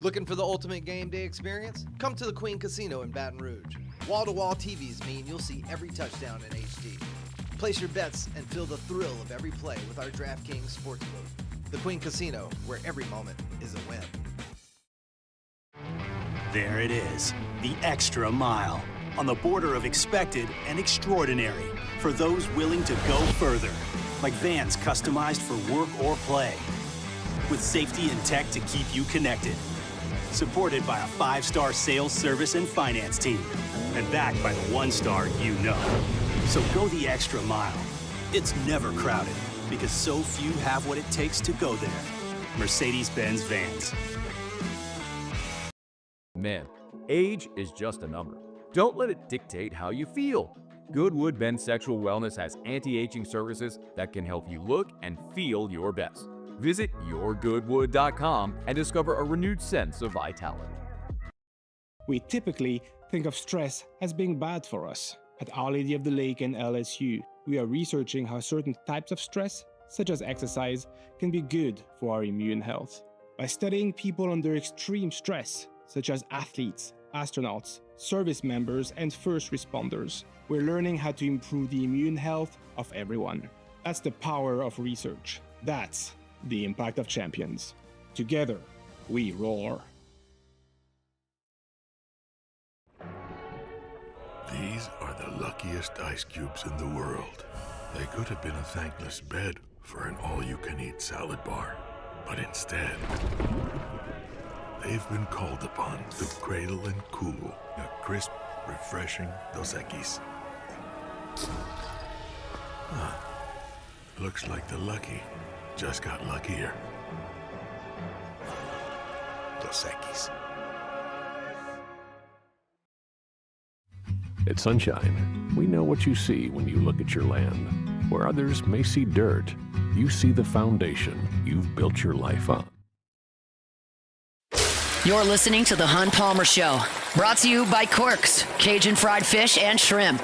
Looking for the ultimate game day experience? Come to the Queen Casino in Baton Rouge. Wall-to-wall TVs mean you'll see every touchdown in HD. Place your bets and feel the thrill of every play with our DraftKings Sportsbook. The Queen Casino, where every moment is a win. There it is, the extra mile, on the border of expected and extraordinary, for those willing to go further, like vans customized for work or play, with safety and tech to keep you connected. Supported by a 5-star sales, service, and finance team. And backed by the 1-star you know. So go the extra mile. It's never crowded because so few have what it takes to go there. Mercedes-Benz Vans. Man, age is just a number. Don't let it dictate how you feel. Goodwood Men's Sexual Wellness has anti-aging services that can help you look and feel your best. Visit yourgoodwood.com and discover a renewed sense of vitality. We typically think of stress as being bad for us. At Our Lady of the Lake and LSU, we are researching how certain types of stress, such as exercise, can be good for our immune health. By studying people under extreme stress, such as athletes, astronauts, service members, and first responders, we're learning how to improve the immune health of everyone. That's the power of research. That's the impact of champions. Together, we roar. These are the luckiest ice cubes in the world. They could have been a thankless bed for an all-you-can-eat salad bar. But instead, they've been called upon to cradle and cool a crisp, refreshing Dos Equis. Looks like the lucky just got luckier. Dos Equis. At Sunshine, we know what you see when you look at your land. Where others may see dirt, you see the foundation you've built your life on. You're listening to The Hunt Palmer Show, brought to you by Corks, Cajun fried fish and shrimp.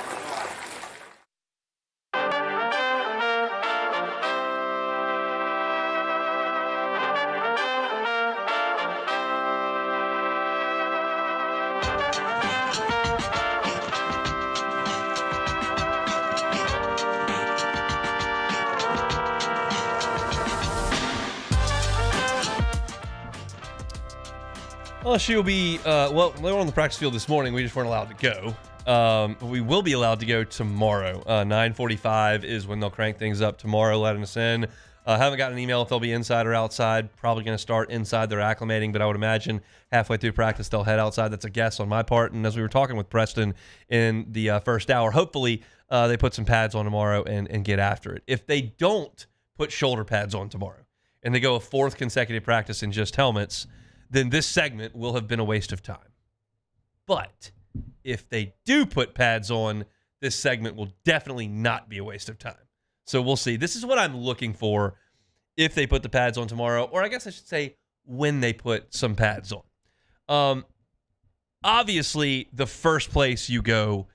LSU will be, well, they were on the practice field this morning. We just weren't allowed to go. We will be allowed to go tomorrow. 9:45 is when they'll crank things up tomorrow, letting us in. Haven't gotten an email if they'll be inside or outside. Probably going to start inside. They're acclimating, but I would imagine halfway through practice they'll head outside. That's a guess on my part. And as we were talking with Preston in the first hour, hopefully they put some pads on tomorrow and get after it. If they don't put shoulder pads on tomorrow and they go a fourth consecutive practice in just helmets, then this segment will have been a waste of time. But if they do put pads on, this segment will definitely not be a waste of time. So we'll see. This is what I'm looking for if they put the pads on tomorrow, or I guess I should say when they put some pads on. Obviously, the first place you go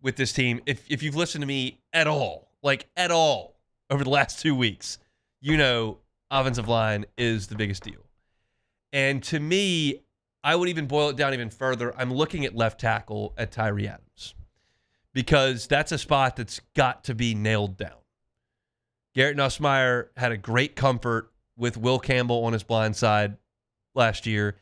with this team, if you've listened to me at all, over the last 2 weeks, you know offensive line is the biggest deal. And to me, I would even boil it down even further. I'm looking at left tackle at Tyree Adams because that's a spot that's got to be nailed down. Garrett Nussmeier had a great comfort with Will Campbell on his blind side last year,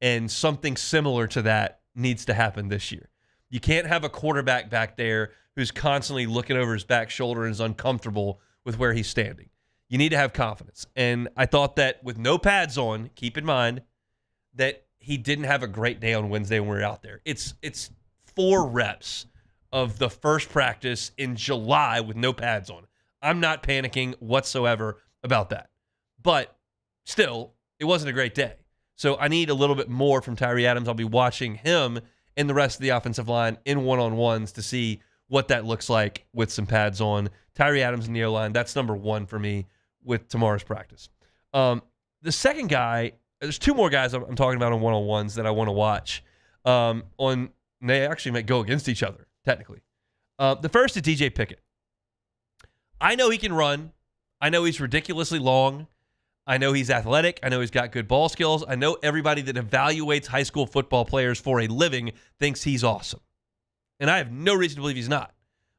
and something similar to that needs to happen this year. You can't have a quarterback back there who's constantly looking over his back shoulder and is uncomfortable with where he's standing. You need to have confidence. And I thought that with no pads on, keep in mind that he didn't have a great day on Wednesday when we were out there. It's 4 reps of the first practice in July with no pads on. I'm not panicking whatsoever about that. But still, it wasn't a great day. So I need a little bit more from Tyree Adams. I'll be watching him and the rest of the offensive line in one-on-ones to see what that looks like with some pads on. Tyree Adams in the O-line, that's number 1 for me with tomorrow's practice. The second guy, there's 2 more guys I'm talking about on one-on-ones that I want to watch. They actually might go against each other, technically. The first is DJ Pickett. I know he can run. I know he's ridiculously long. I know he's athletic. I know he's got good ball skills. I know everybody that evaluates high school football players for a living thinks he's awesome. And I have no reason to believe he's not.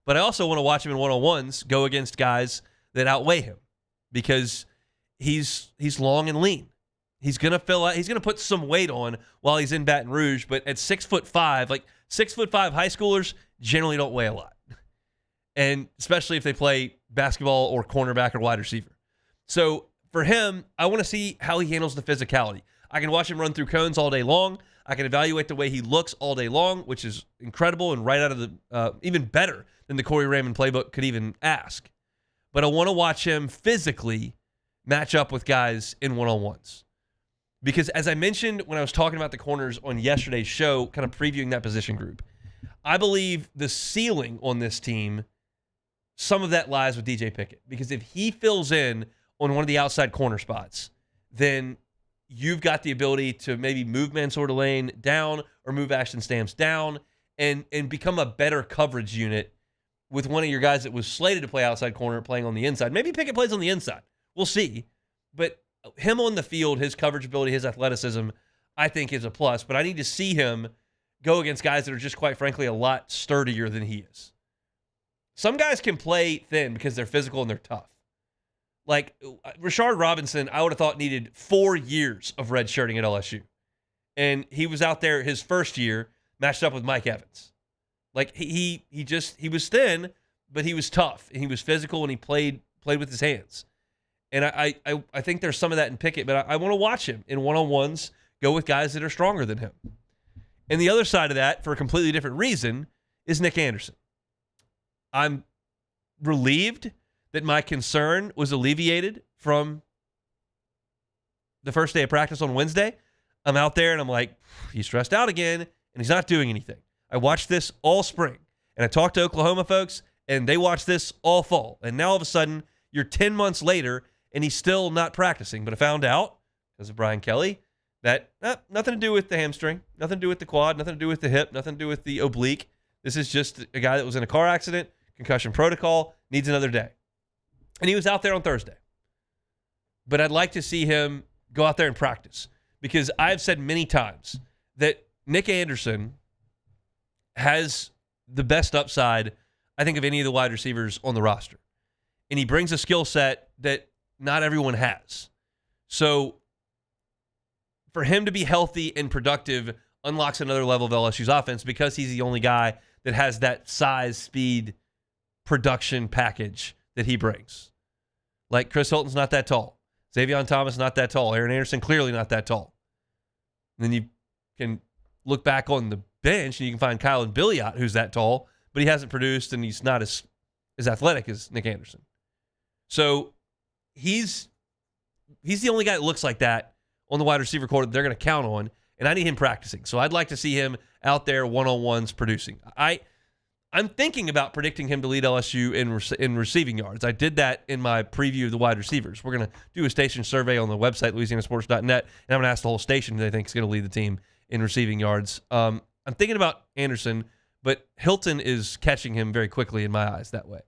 But I also want to watch him in one-on-ones go against guys that outweigh him because he's long and lean. He's going to put some weight on while he's in Baton Rouge, but at 6'5", like 6'5" high schoolers generally don't weigh a lot. And especially if they play basketball or cornerback or wide receiver. So for him, I want to see how he handles the physicality. I can watch him run through cones all day long. I can evaluate the way he looks all day long, which is incredible and right out of the even better than the Corey Raymond playbook could even ask. But I want to watch him physically match up with guys in one-on-ones. Because as I mentioned when I was talking about the corners on yesterday's show, kind of previewing that position group, I believe the ceiling on this team, some of that lies with DJ Pickett. Because if he fills in on one of the outside corner spots, then you've got the ability to maybe move Mansour Delane down or move Ashton Stamps down and become a better coverage unit with one of your guys that was slated to play outside corner playing on the inside. Maybe Pickett plays on the inside. We'll see. But him on the field, his coverage ability, his athleticism, I think is a plus. But I need to see him go against guys that are just, quite frankly, a lot sturdier than he is. Some guys can play thin because they're physical and they're tough. Like Rashard Robinson, I would have thought needed 4 years of redshirting at LSU. And he was out there his first year matched up with Mike Evans. Like he was thin, but he was tough and he was physical and he played with his hands. And I think there's some of that in Pickett, but I want to watch him in one-on-ones go with guys that are stronger than him. And the other side of that, for a completely different reason, is Nick Anderson. I'm relieved that my concern was alleviated from the first day of practice on Wednesday. I'm out there and I'm like, he's stressed out again and he's not doing anything. I watched this all spring and I talked to Oklahoma folks and they watched this all fall. And now all of a sudden you're 10 months later and he's still not practicing. But I found out, because of Brian Kelly, that nothing to do with the hamstring, nothing to do with the quad, nothing to do with the hip, nothing to do with the oblique. This is just a guy that was in a car accident, concussion protocol, needs another day. And he was out there on Thursday. But I'd like to see him go out there and practice because I've said many times that Nick Anderson has the best upside, I think, of any of the wide receivers on the roster. And he brings a skill set that not everyone has. So for him to be healthy and productive unlocks another level of LSU's offense because he's the only guy that has that size, speed, production package that he brings. Like Chris Hilton's not that tall. Xavier Thomas not that tall. Aaron Anderson clearly not that tall. And then you can look back on the bench and you can find Kyle and Billiot, who's that tall, but he hasn't produced and he's not as athletic as Nick Anderson. So he's the only guy that looks like that on the wide receiver corps that they're going to count on, and I need him practicing. So I'd like to see him out there one-on-ones producing. I'm thinking about predicting him to lead LSU in receiving yards. I did that in my preview of the wide receivers. We're going to do a station survey on the website, louisianasports.net, and I'm going to ask the whole station who they think is going to lead the team in receiving yards. I'm thinking about Anderson, but Hilton is catching him very quickly in my eyes that way.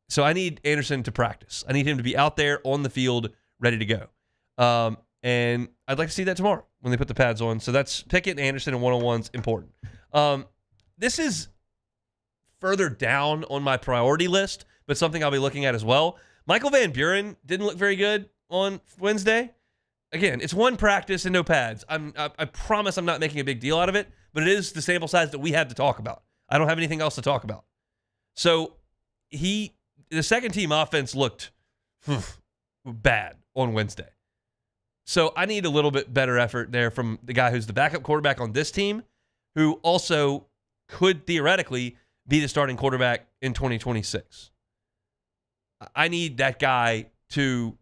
So I need Anderson to practice. I need him to be out there on the field, ready to go. And I'd like to see that tomorrow when they put the pads on. So that's Pickett and Anderson and one-on-ones important. This is further down on my priority list, but something I'll be looking at as well. Michael Van Buren didn't look very good on Wednesday. Again, it's one practice and no pads. I promise I'm not making a big deal out of it, but it is the sample size that we have to talk about. I don't have anything else to talk about. So the second team offense looked bad on Wednesday. So I need a little bit better effort there from the guy who's the backup quarterback on this team, who also could theoretically be the starting quarterback in 2026. I need that guy to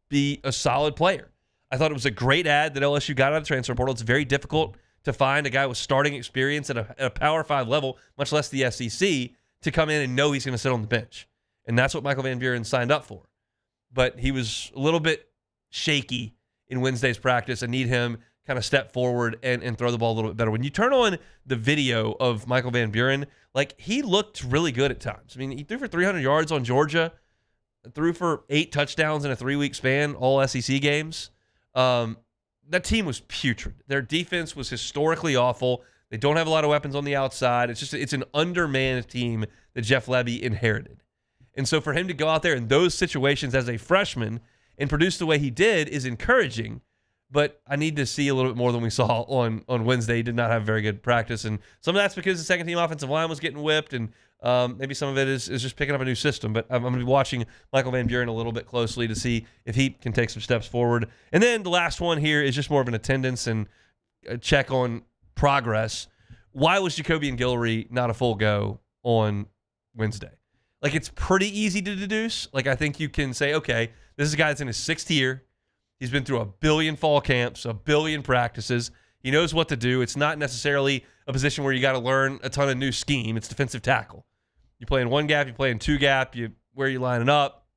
be a solid player. I thought it was a great ad that LSU got out of the transfer portal. It's very difficult to find a guy with starting experience at a Power 5 level, much less the SEC, to come in and know he's going to sit on the bench. And that's what Michael Van Buren signed up for. But he was a little bit shaky in Wednesday's practice. I need him kind of step forward and throw the ball a little bit better. When you turn on the video of Michael Van Buren, like, he looked really good at times. I mean, he threw for 300 yards on Georgia, threw for 8 touchdowns in a 3-week span, all SEC games. That team was putrid. Their defense was historically awful. They don't have a lot of weapons on the outside. It's an undermanned team that Jeff Lebby inherited. And so for him to go out there in those situations as a freshman and produce the way he did is encouraging, but I need to see a little bit more than we saw on Wednesday. He did not have very good practice, and some of that's because the second-team offensive line was getting whipped, and maybe some of it is just picking up a new system. But I'm going to be watching Michael Van Buren a little bit closely to see if he can take some steps forward. And then the last one here is just more of an attendance and a check on progress. Why was Jacobian Guillory not a full go on Wednesday? Like, it's pretty easy to deduce. Like, I think you can say, okay, this is a guy that's in his 6th year. He's been through 1 billion fall camps, 1 billion practices. He knows what to do. It's not necessarily a position where you got to learn a ton of new scheme. It's defensive tackle. You play in 1 gap, you play in 2 gap, where you lining up.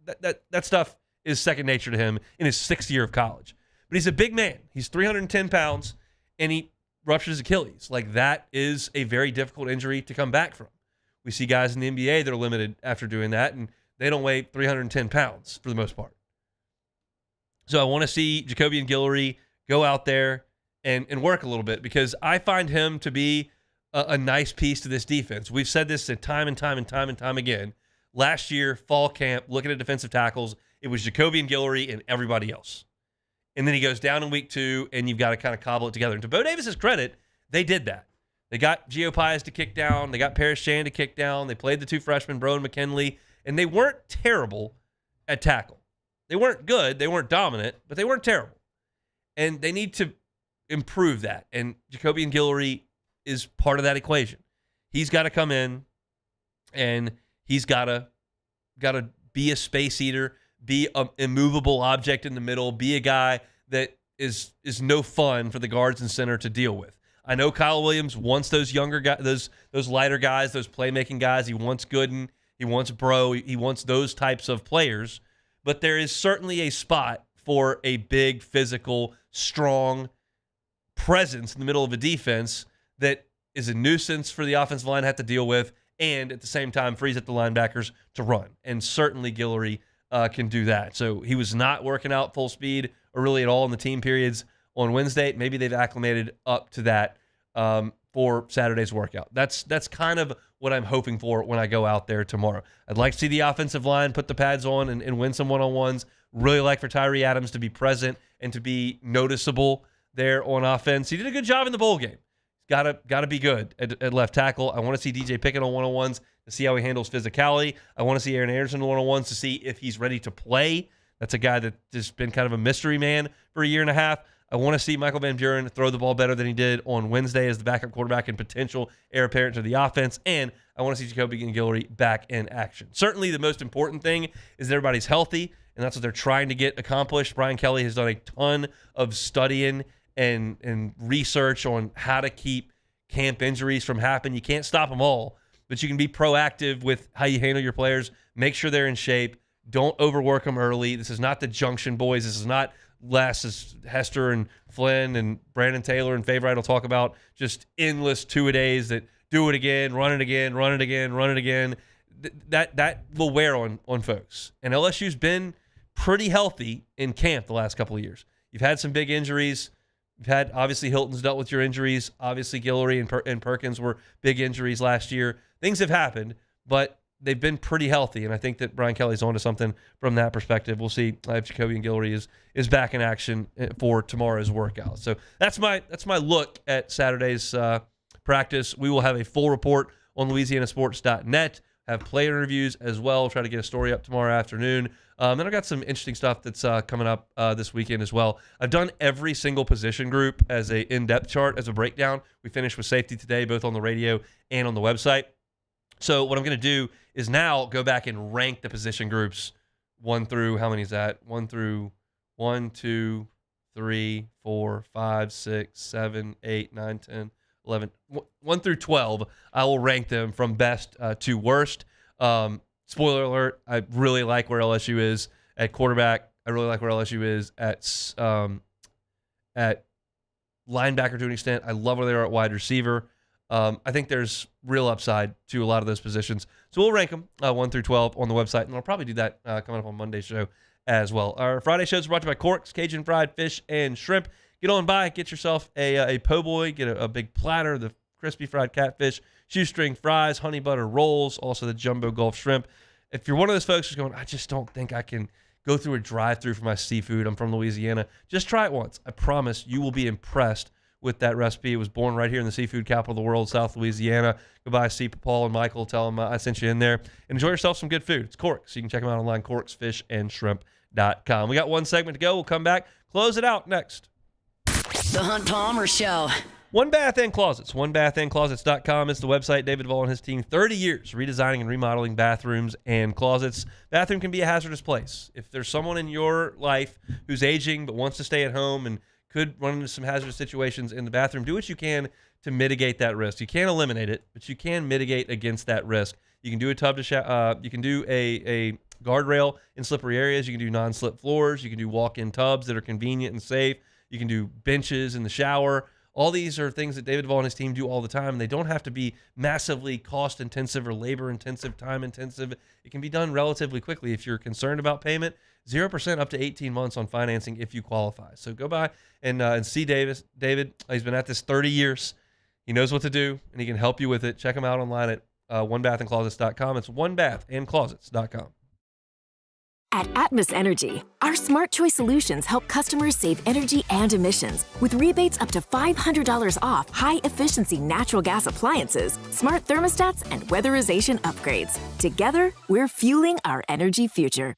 That stuff is second nature to him in his 6th year of college. But he's a big man. He's 310 pounds, and he ruptured his Achilles. Like, that is a very difficult injury to come back from. We see guys in the NBA that are limited after doing that, and they don't weigh 310 pounds for the most part. So I want to see Jacobian Guillory go out there and work a little bit, because I find him to be a nice piece to this defense. We've said this time and time again. Last year, fall camp, looking at defensive tackles, it was Jacobian Guillory and everybody else. And then he goes down in week 2, and you've got to kind of cobble it together. And to Bo Davis's credit, they did that. They got Gio Pius to kick down. They got Paris Chan to kick down. They played the 2 freshmen, Bro and McKinley, and they weren't terrible at tackle. They weren't good. They weren't dominant, but they weren't terrible. And they need to improve that. And Jacobian Guillory is part of that equation. He's got to come in, and he's got to be a space eater, be an immovable object in the middle, be a guy that is no fun for the guards and center to deal with. I know Kyle Williams wants those younger guys, those lighter guys, those playmaking guys. He wants Gooden. He wants Bro. He wants those types of players. But there is certainly a spot for a big, physical, strong presence in the middle of a defense that is a nuisance for the offensive line to have to deal with, and at the same time frees up the linebackers to run. And certainly Guillory can do that. So he was not working out full speed or really at all in the team periods on Wednesday. Maybe they've acclimated up to that for Saturday's workout. That's kind of what I'm hoping for when I go out there tomorrow. I'd like to see the offensive line put the pads on and win some one-on-ones. Really like for Tyree Adams to be present and to be noticeable there on offense. He did a good job in the bowl game. Got to be good at left tackle. I want to see DJ Pickett on one-on-ones to see how he handles physicality. I want to see Aaron Anderson on one-on-ones to see if he's ready to play. That's a guy that's just been kind of a mystery man for a year and a half. I want to see Michael Van Buren throw the ball better than he did on Wednesday as the backup quarterback and potential heir apparent to the offense. And I want to see Jacoby Guillory back in action. Certainly the most important thing is that everybody's healthy, and that's what they're trying to get accomplished. Brian Kelly has done a ton of studying and research on how to keep camp injuries from happening. You can't stop them all, but you can be proactive with how you handle your players. Make sure they're in shape. Don't overwork them early. This is not the Junction Boys. This is not Les, as Hester and Flynn and Brandon Taylor and Favorite will talk about, just endless two-a-days that do it again, run it again, run it again, run it again. That will wear on folks. And LSU's been pretty healthy in camp the last couple of years. You've had some big injuries. You've had, obviously, Hilton's dealt with your injuries. Obviously, Guillory and Perkins were big injuries last year. Things have happened, but they've been pretty healthy, and I think that Brian Kelly's onto something from that perspective. We'll see if Jacoby Guillory is back in action for tomorrow's workout. So that's my look at Saturday's practice. We will have a full report on LouisianaSports.net, have player interviews as well. Try to get a story up tomorrow afternoon. Then I've got some interesting stuff that's coming up this weekend as well. I've done every single position group as a in-depth chart, as a breakdown. We finished with safety today, both on the radio and on the website. So what I'm going to do is now go back and rank the position groups 1 through, how many is that? 1 through 1, 2, 3, 4, 5, 6, 7, 8, 9, 10, 11, 1 through 12. I will rank them from best to worst. Spoiler alert, I really like where LSU is at quarterback. I really like where LSU is at linebacker to an extent. I love where they are at wide receiver. I think there's real upside to a lot of those positions. So we'll rank them 1 through 12 on the website, and I'll probably do that coming up on Monday's show as well. Our Friday show is brought to you by Corks, Cajun fried fish and shrimp. Get on by, get yourself a po' boy, get a big platter, the crispy fried catfish, shoestring fries, honey butter rolls, also the jumbo Gulf shrimp. If you're one of those folks who's going, I just don't think I can go through a drive-through for my seafood, I'm from Louisiana, just try it once. I promise you will be impressed with that recipe. It was born right here in the seafood capital of the world, South Louisiana. Go by, see Paul and Michael, tell them I sent you in there, and enjoy yourself some good food. It's Corks. You can check them out online, corksfishandshrimp.com. We got one segment to go. We'll come back, close it out next. The Hunt Palmer Show. One Bath and Closets. OneBathAndClosets.com is the website. David Duvall and his team, 30 years redesigning and remodeling bathrooms and closets. Bathroom can be a hazardous place. If there's someone in your life who's aging but wants to stay at home and could run into some hazardous situations in the bathroom, do what you can to mitigate that risk. You can't eliminate it, but you can mitigate against that risk. You can do a tub to you can do a guardrail in slippery areas. You can do non-slip floors. You can do walk-in tubs that are convenient and safe. You can do benches in the shower. All these are things that David Duvall and his team do all the time. They don't have to be massively cost-intensive or labor-intensive, time-intensive. It can be done relatively quickly. If you're concerned about payment, 0% up to 18 months on financing if you qualify. So go by and see David. He's been at this 30 years. He knows what to do, and he can help you with it. Check him out online at onebathandclosets.com. It's onebathandclosets.com. At Atmos Energy, our smart choice solutions help customers save energy and emissions with rebates up to $500 off high-efficiency natural gas appliances, smart thermostats, and weatherization upgrades. Together, we're fueling our energy future.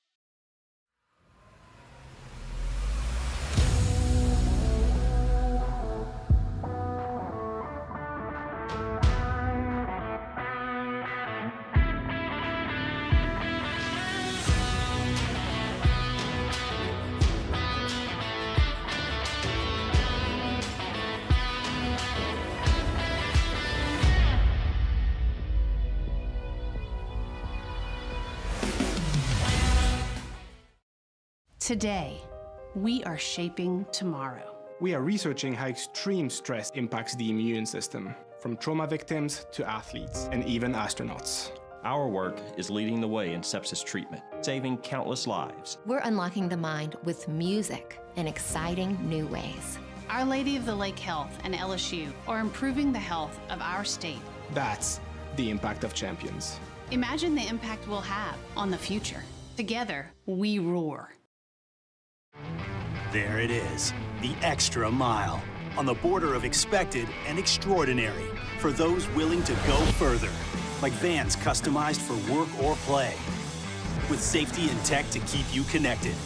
Today, we are shaping tomorrow. We are researching how extreme stress impacts the immune system, from trauma victims to athletes and even astronauts. Our work is leading the way in sepsis treatment, saving countless lives. We're unlocking the mind with music in exciting new ways. Our Lady of the Lake Health and LSU are improving the health of our state. That's the impact of champions. Imagine the impact we'll have on the future. Together, we roar. There it is, the extra mile, on the border of expected and extraordinary for those willing to go further, like vans customized for work or play, with safety and tech to keep you connected.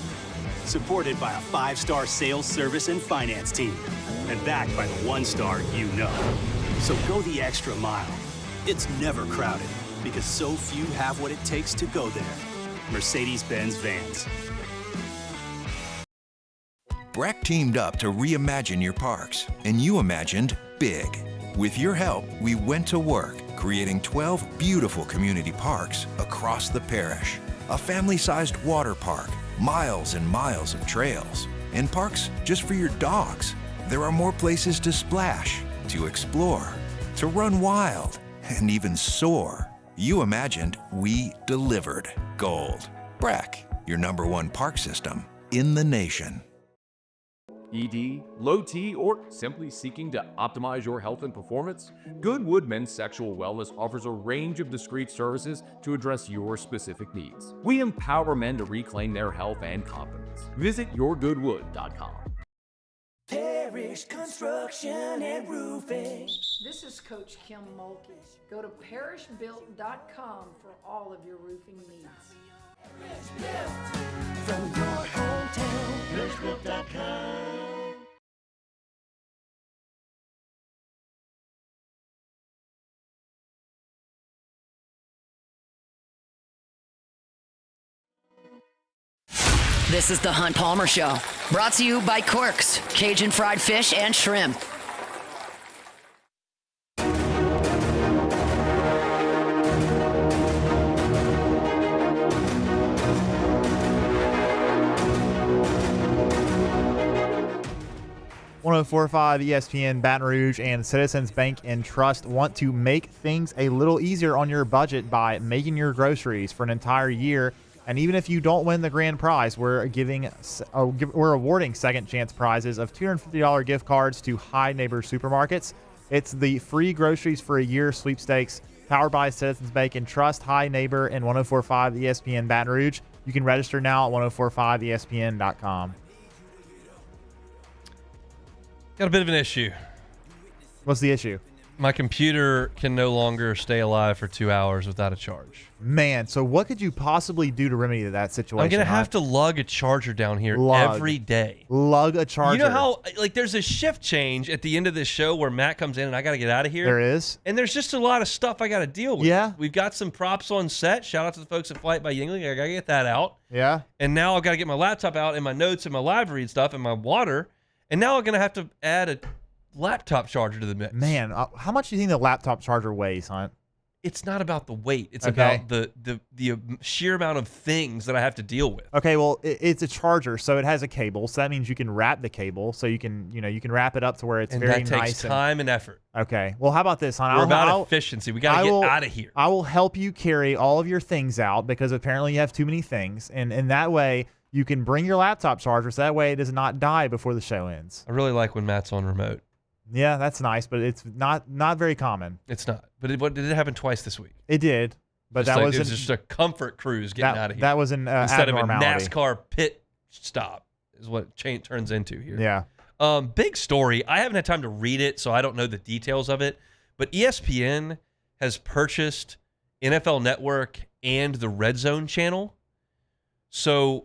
Supported by a 5-star sales, service, and finance team, and backed by the 1-star you know. So go the extra mile. It's never crowded, because so few have what it takes to go there. Mercedes-Benz Vans. Breck teamed up to reimagine your parks, and you imagined big. With your help, we went to work, creating 12 beautiful community parks across the parish. A family-sized water park, miles and miles of trails, and parks just for your dogs. There are more places to splash, to explore, to run wild, and even soar. You imagined, we delivered. Gold. Breck, your #1 park system in the nation. ED, low T, or simply seeking to optimize your health and performance? Goodwood Men's Sexual Wellness offers a range of discreet services to address your specific needs. We empower men to reclaim their health and confidence. Visit yourgoodwood.com. Parish Construction and Roofing. This is Coach Kim Mulkey. Go to parishbuilt.com for all of your roofing needs. From your hometown, parishbuilt.com. This is the Hunt Palmer Show, brought to you by Corks, Cajun fried fish and shrimp. .104.5 ESPN Baton Rouge and Citizens Bank and Trust want to make things a little easier on your budget by making your groceries for an entire year. And even if you don't win the grand prize, we're awarding second chance prizes of $250 gift cards to High Neighbor Supermarkets. It's the free groceries for a year sweepstakes powered by Citizens Bank and Trust, High Neighbor, and 104.5 ESPN Baton Rouge. You can register now at 104.5ESPN.com. Got a bit of an issue. What's the issue? My computer can no longer stay alive for 2 hours without a charge. Man, so what could you possibly do to remedy that situation? I'm going to have to lug a charger down here every day. Lug a charger. You know how, like, there's a shift change at the end of this show where Matt comes in and I got to get out of here? There is. And there's just a lot of stuff I got to deal with. Yeah. We've got some props on set. Shout out to the folks at Flight by Yingling. I got to get that out. Yeah. And now I've got to get my laptop out and my notes and my live read stuff and my water. And now I'm going to have to add a laptop charger to the mix. Man, how much do you think the laptop charger weighs, Hunt? It's not about the weight. It's Okay. about the sheer amount of things that I have to deal with. Okay, well, it's a charger, so it has a cable, so that means you can wrap the cable, so you can wrap it up to where it's And very that nice. takes time and effort. Okay, well, how about this, Hunt? We're about efficiency. We got to get out of here. I will help you carry all of your things out because apparently you have too many things, and that way you can bring your laptop charger, so that way it does not die before the show ends. I really like when Matt's on remote. Yeah, that's nice, but it's not very common. It's not. But did it happen twice this week? It did, but Just that like, it was was just a comfort cruise getting out of here. That was an instead abnormality. of a NASCAR pit stop is what it turns into here. Yeah. Big story. I haven't had time to read it, so I don't know the details of it. But ESPN has purchased NFL Network and the Red Zone channel. So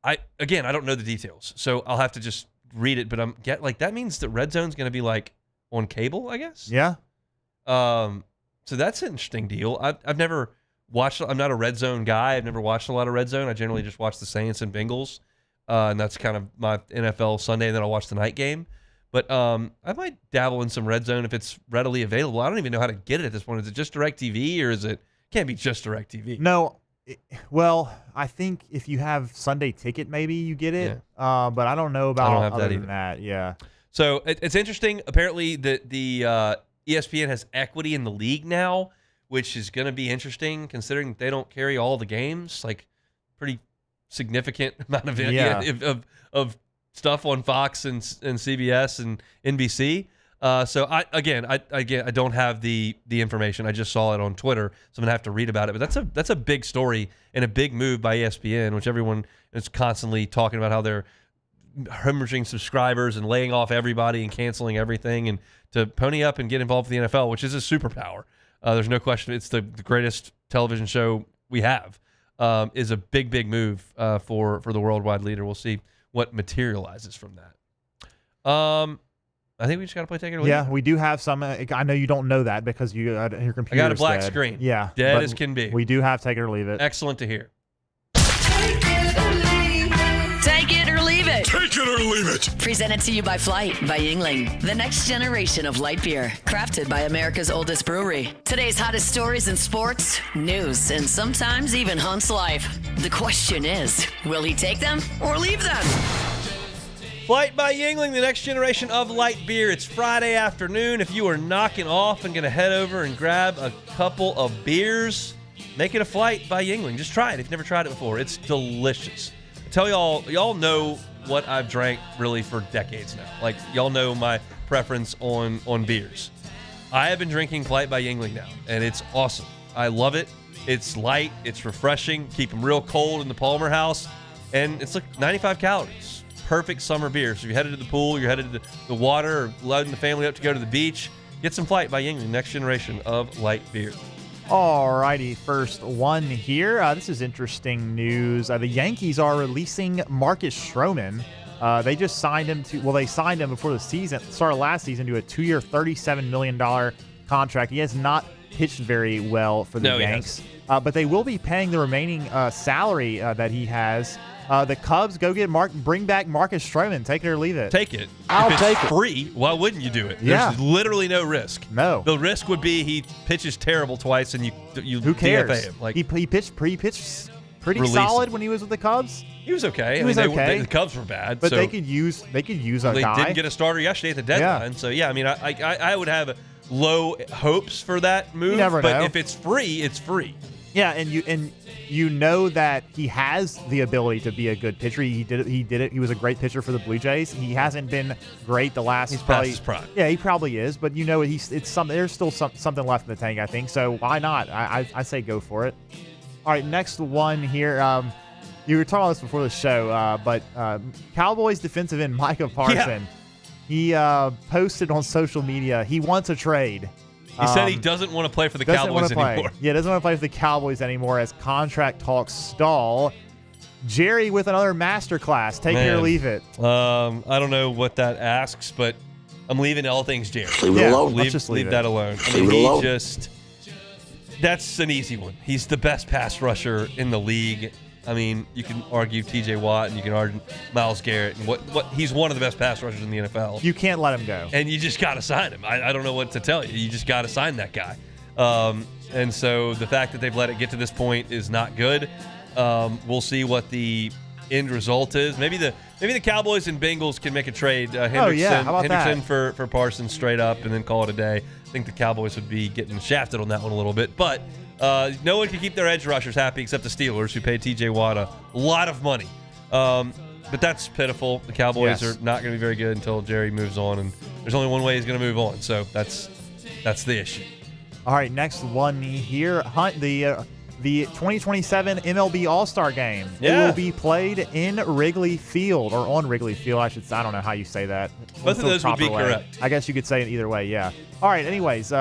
I don't know the details, so I'll have to just read it. But that means that Red Zone's going to be like on cable, I guess. Yeah. So that's an interesting deal. I've never watched. I'm not a Red Zone guy. I've never watched a lot of Red Zone. I generally just watch the Saints and Bengals, and that's kind of my NFL Sunday. And then I'll watch the night game. But I might dabble in some Red Zone if it's readily available. I don't even know how to get it at this point. Is it just DirecTV or is it? Can't be just DirecTV. No. Well, I think if you have Sunday Ticket, maybe you get it. Yeah. But I don't know about I don't have other that than either. that. Yeah. So it's interesting. Apparently, the ESPN has equity in the league now, which is going to be interesting considering they don't carry all the games. Like, pretty significant amount of stuff on Fox and CBS and NBC. So I don't have the information. I just saw it on Twitter, so I'm gonna have to read about it. But that's a big story and a big move by ESPN, which everyone is constantly talking about how they're hemorrhaging subscribers and laying off everybody and canceling everything, and to pony up and get involved with the NFL, which is a superpower. There's no question. It's the greatest television show we have. Is a big, big move for the worldwide leader. We'll see what materializes from that. I think we just got to play Take It or Leave It. Yeah, we do have some. I know you don't know that because your computer. I got a black screen. Yeah, dead as can be. We do have Take It or Leave It. Excellent to hear. Take it or leave it. Take it or leave it. Presented to you by Flight by Yingling, the next generation of light beer, crafted by America's oldest brewery. Today's hottest stories in sports, news, and sometimes even Hunt's life. The question is, will he take them or leave them? Flight by Yingling, the next generation of light beer. It's Friday afternoon. If you are knocking off and going to head over and grab a couple of beers, make it a Flight by Yingling. Just try it if you've never tried it before. It's delicious. I tell y'all know what I've drank really for decades now. Like, y'all know my preference on beers. I have been drinking Flight by Yingling now, and it's awesome. I love it. It's light. It's refreshing. Keep them real cold in the Palmer house. And it's like 95 calories. Perfect summer beer. So if you're headed to the pool, you're headed to the water, or loading the family up to go to the beach, get some Flight by Yingling, next generation of light beer. Alrighty, first one here. This is interesting news. The Yankees are releasing Marcus Stroman. They just signed him they signed him before the season, started last season, to a 2-year, $37 million contract. He has not pitched very well for the Yanks, but they will be paying the remaining salary that he has. The Cubs bring back Marcus Stroman. Take it or leave it. Take it. I'll take it. Free. Why wouldn't you do it? Yeah. There's literally no risk. No. The risk would be he pitches terrible twice and you Who cares? DFA him. Like, he pitched pretty solid when he was with the Cubs. He was okay. He was okay. The Cubs were bad, but so they could use a guy. They didn't get a starter yesterday at the deadline. Yeah. So yeah, I mean, I would have low hopes for that move. You never know. But if it's free, it's free. Yeah, and you know that he has the ability to be a good pitcher. He did it. He was a great pitcher for the Blue Jays. He hasn't been great the last. He's past his prime. Yeah, he probably is. But you know, there's still something left in the tank, I think. So why not? I say go for it. All right, next one here. You were talking about this before the show, but Cowboys defensive end Micah Parsons, he posted on social media he wants a trade. He said he doesn't want to play for the Cowboys anymore. Yeah, doesn't want to play for the Cowboys anymore as contract talks stall. Jerry with another masterclass. Take it or leave it. I don't know what that asks, but I'm leaving all things Jerry. Leave it alone. Let's just leave that alone. I mean, that's an easy one. He's the best pass rusher in the league. I mean, you can argue T.J. Watt and you can argue Myles Garrett. And what he's one of the best pass rushers in the NFL. You can't let him go. And you just got to sign him. I don't know what to tell you. You just got to sign that guy. And so the fact that they've let it get to this point is not good. We'll see what the end result is. Maybe the Cowboys and Bengals can make a trade. Henderson, How about Henderson that? for Parsons straight up and then call it a day. I think the Cowboys would be getting shafted on that one a little bit. But no one can keep their edge rushers happy except the Steelers, who paid T.J. Watt a lot of money. But that's pitiful. The Cowboys are not going to be very good until Jerry moves on, and there's only one way he's going to move on. So that's the issue. All right, next one here. Hunt, the 2027 MLB All-Star Game. Yeah. It will be played in Wrigley Field, or on Wrigley Field, I should say. I don't know how you say that. Both of those would be correct. I guess you could say it either way, yeah. All right, anyways,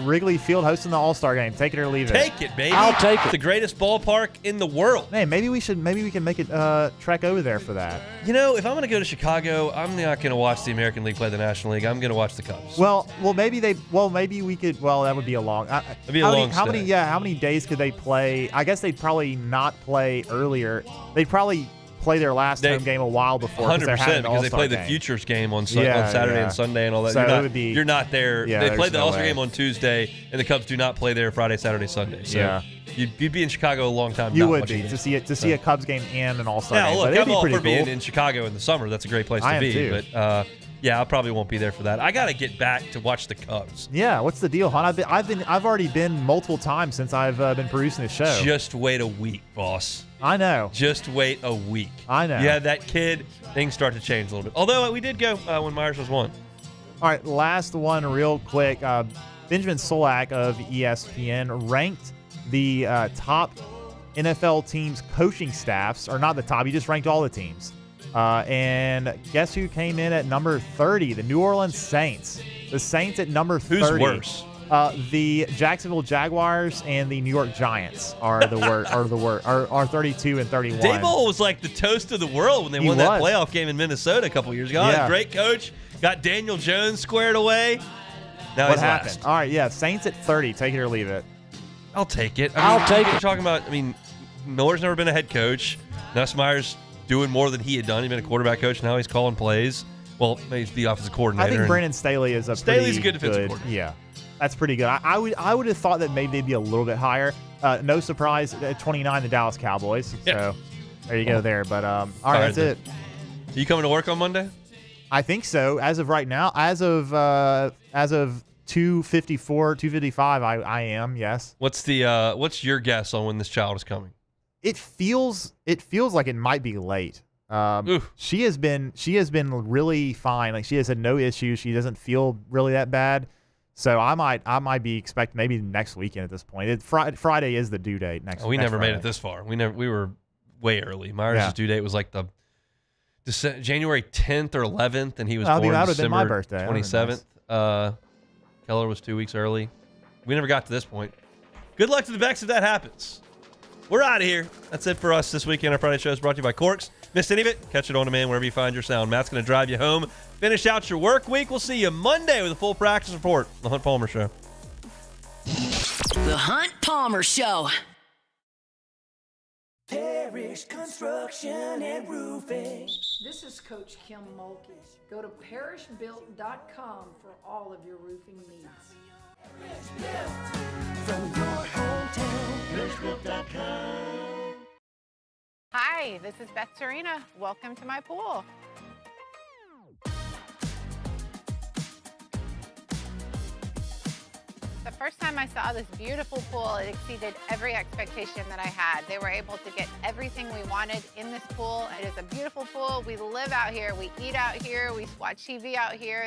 Wrigley Field hosting the All-Star Game. Take it or leave it. Take it, baby. I'll take it. It's the greatest ballpark in the world. Man, maybe we can make it trek over there for that. You know, if I'm going to go to Chicago, I'm not going to watch the American League play the National League. I'm going to watch the Cubs. Well, maybe we could. Well, that would be a long. It'd be a long stay. How many days could they play? I guess they'd probably not play earlier. They'd probably play their last home game a while before. 100%, because they play the Futures game on Saturday and Sunday and all that. So you're not there. Yeah, they played the All-Star game on Tuesday, and the Cubs do not play there Friday, Saturday, Sunday. So you'd be in Chicago a long time. You would be to see a Cubs game and an All-Star game. Look, but I'm all for cool. being in Chicago in the summer. That's a great place to be. Too. But I probably won't be there for that. I got to get back to watch the Cubs. Yeah, what's the deal, hon? I've already been multiple times since I've been producing this show. Just wait a week, boss. I know. Just wait a week. I know. You have that kid, things start to change a little bit. Although we did go when Myers was 1. All right, last one real quick. Benjamin Solak of ESPN ranked the top NFL teams' coaching staffs, or not the top, he just ranked all the teams. And guess who came in at number 30? The New Orleans Saints. The Saints at number 30. Who's worse? The Jacksonville Jaguars and the New York Giants are the worst. Are 32 and 31. Daboll was like the toast of the world when they won that playoff game in Minnesota a couple years ago. Yeah. Great coach. Got Daniel Jones squared away. Now What he's happened? last. All right, yeah, Saints at 30. Take it or leave it. I'll take it. I'll take it. We're talking about, Miller's never been a head coach. Nussmeier's doing more than he had done. He's been a quarterback coach. Now he's calling plays. Well, he's the offensive coordinator. I think Brandon Staley is Staley's a good defensive coordinator. Yeah, that's pretty good. I would have thought that maybe they'd be a little bit higher. No surprise, at 29, the Dallas Cowboys. Yeah. So there you go there. But all right, that's it. Are you coming to work on Monday? I think so. As of right now, as of 2:54, 2:55, I am. Yes. What's your guess on when this child is coming? It feels like it might be late. She has been really fine. Like, she has had no issues. She doesn't feel really that bad. So I might be expecting maybe next weekend at this point. Friday is the due date next. We never Friday. made it this far. We were way early. Myers' due date was like the January 10th or 11th, and he was born December my birthday. 27th. Keller was 2 weeks early. We never got to this point. Good luck to the Becks if that happens. We're out of here. That's it for us this weekend. Our Friday show is brought to you by Corks. Missed any of it? Catch it on demand wherever you find your sound. Matt's going to drive you home. Finish out your work week. We'll see you Monday with a full practice report. The Hunt Palmer Show. The Hunt Palmer Show. Parish Construction and Roofing. This is Coach Kim Mulkey. Go to parishbuilt.com for all of your roofing needs. From your hometown, parishbuilt.com. Hi, this is Beth Serena. Welcome to my pool. The first time I saw this beautiful pool, it exceeded every expectation that I had. They were able to get everything we wanted in this pool. It is a beautiful pool. We live out here. We eat out here. We watch TV out here.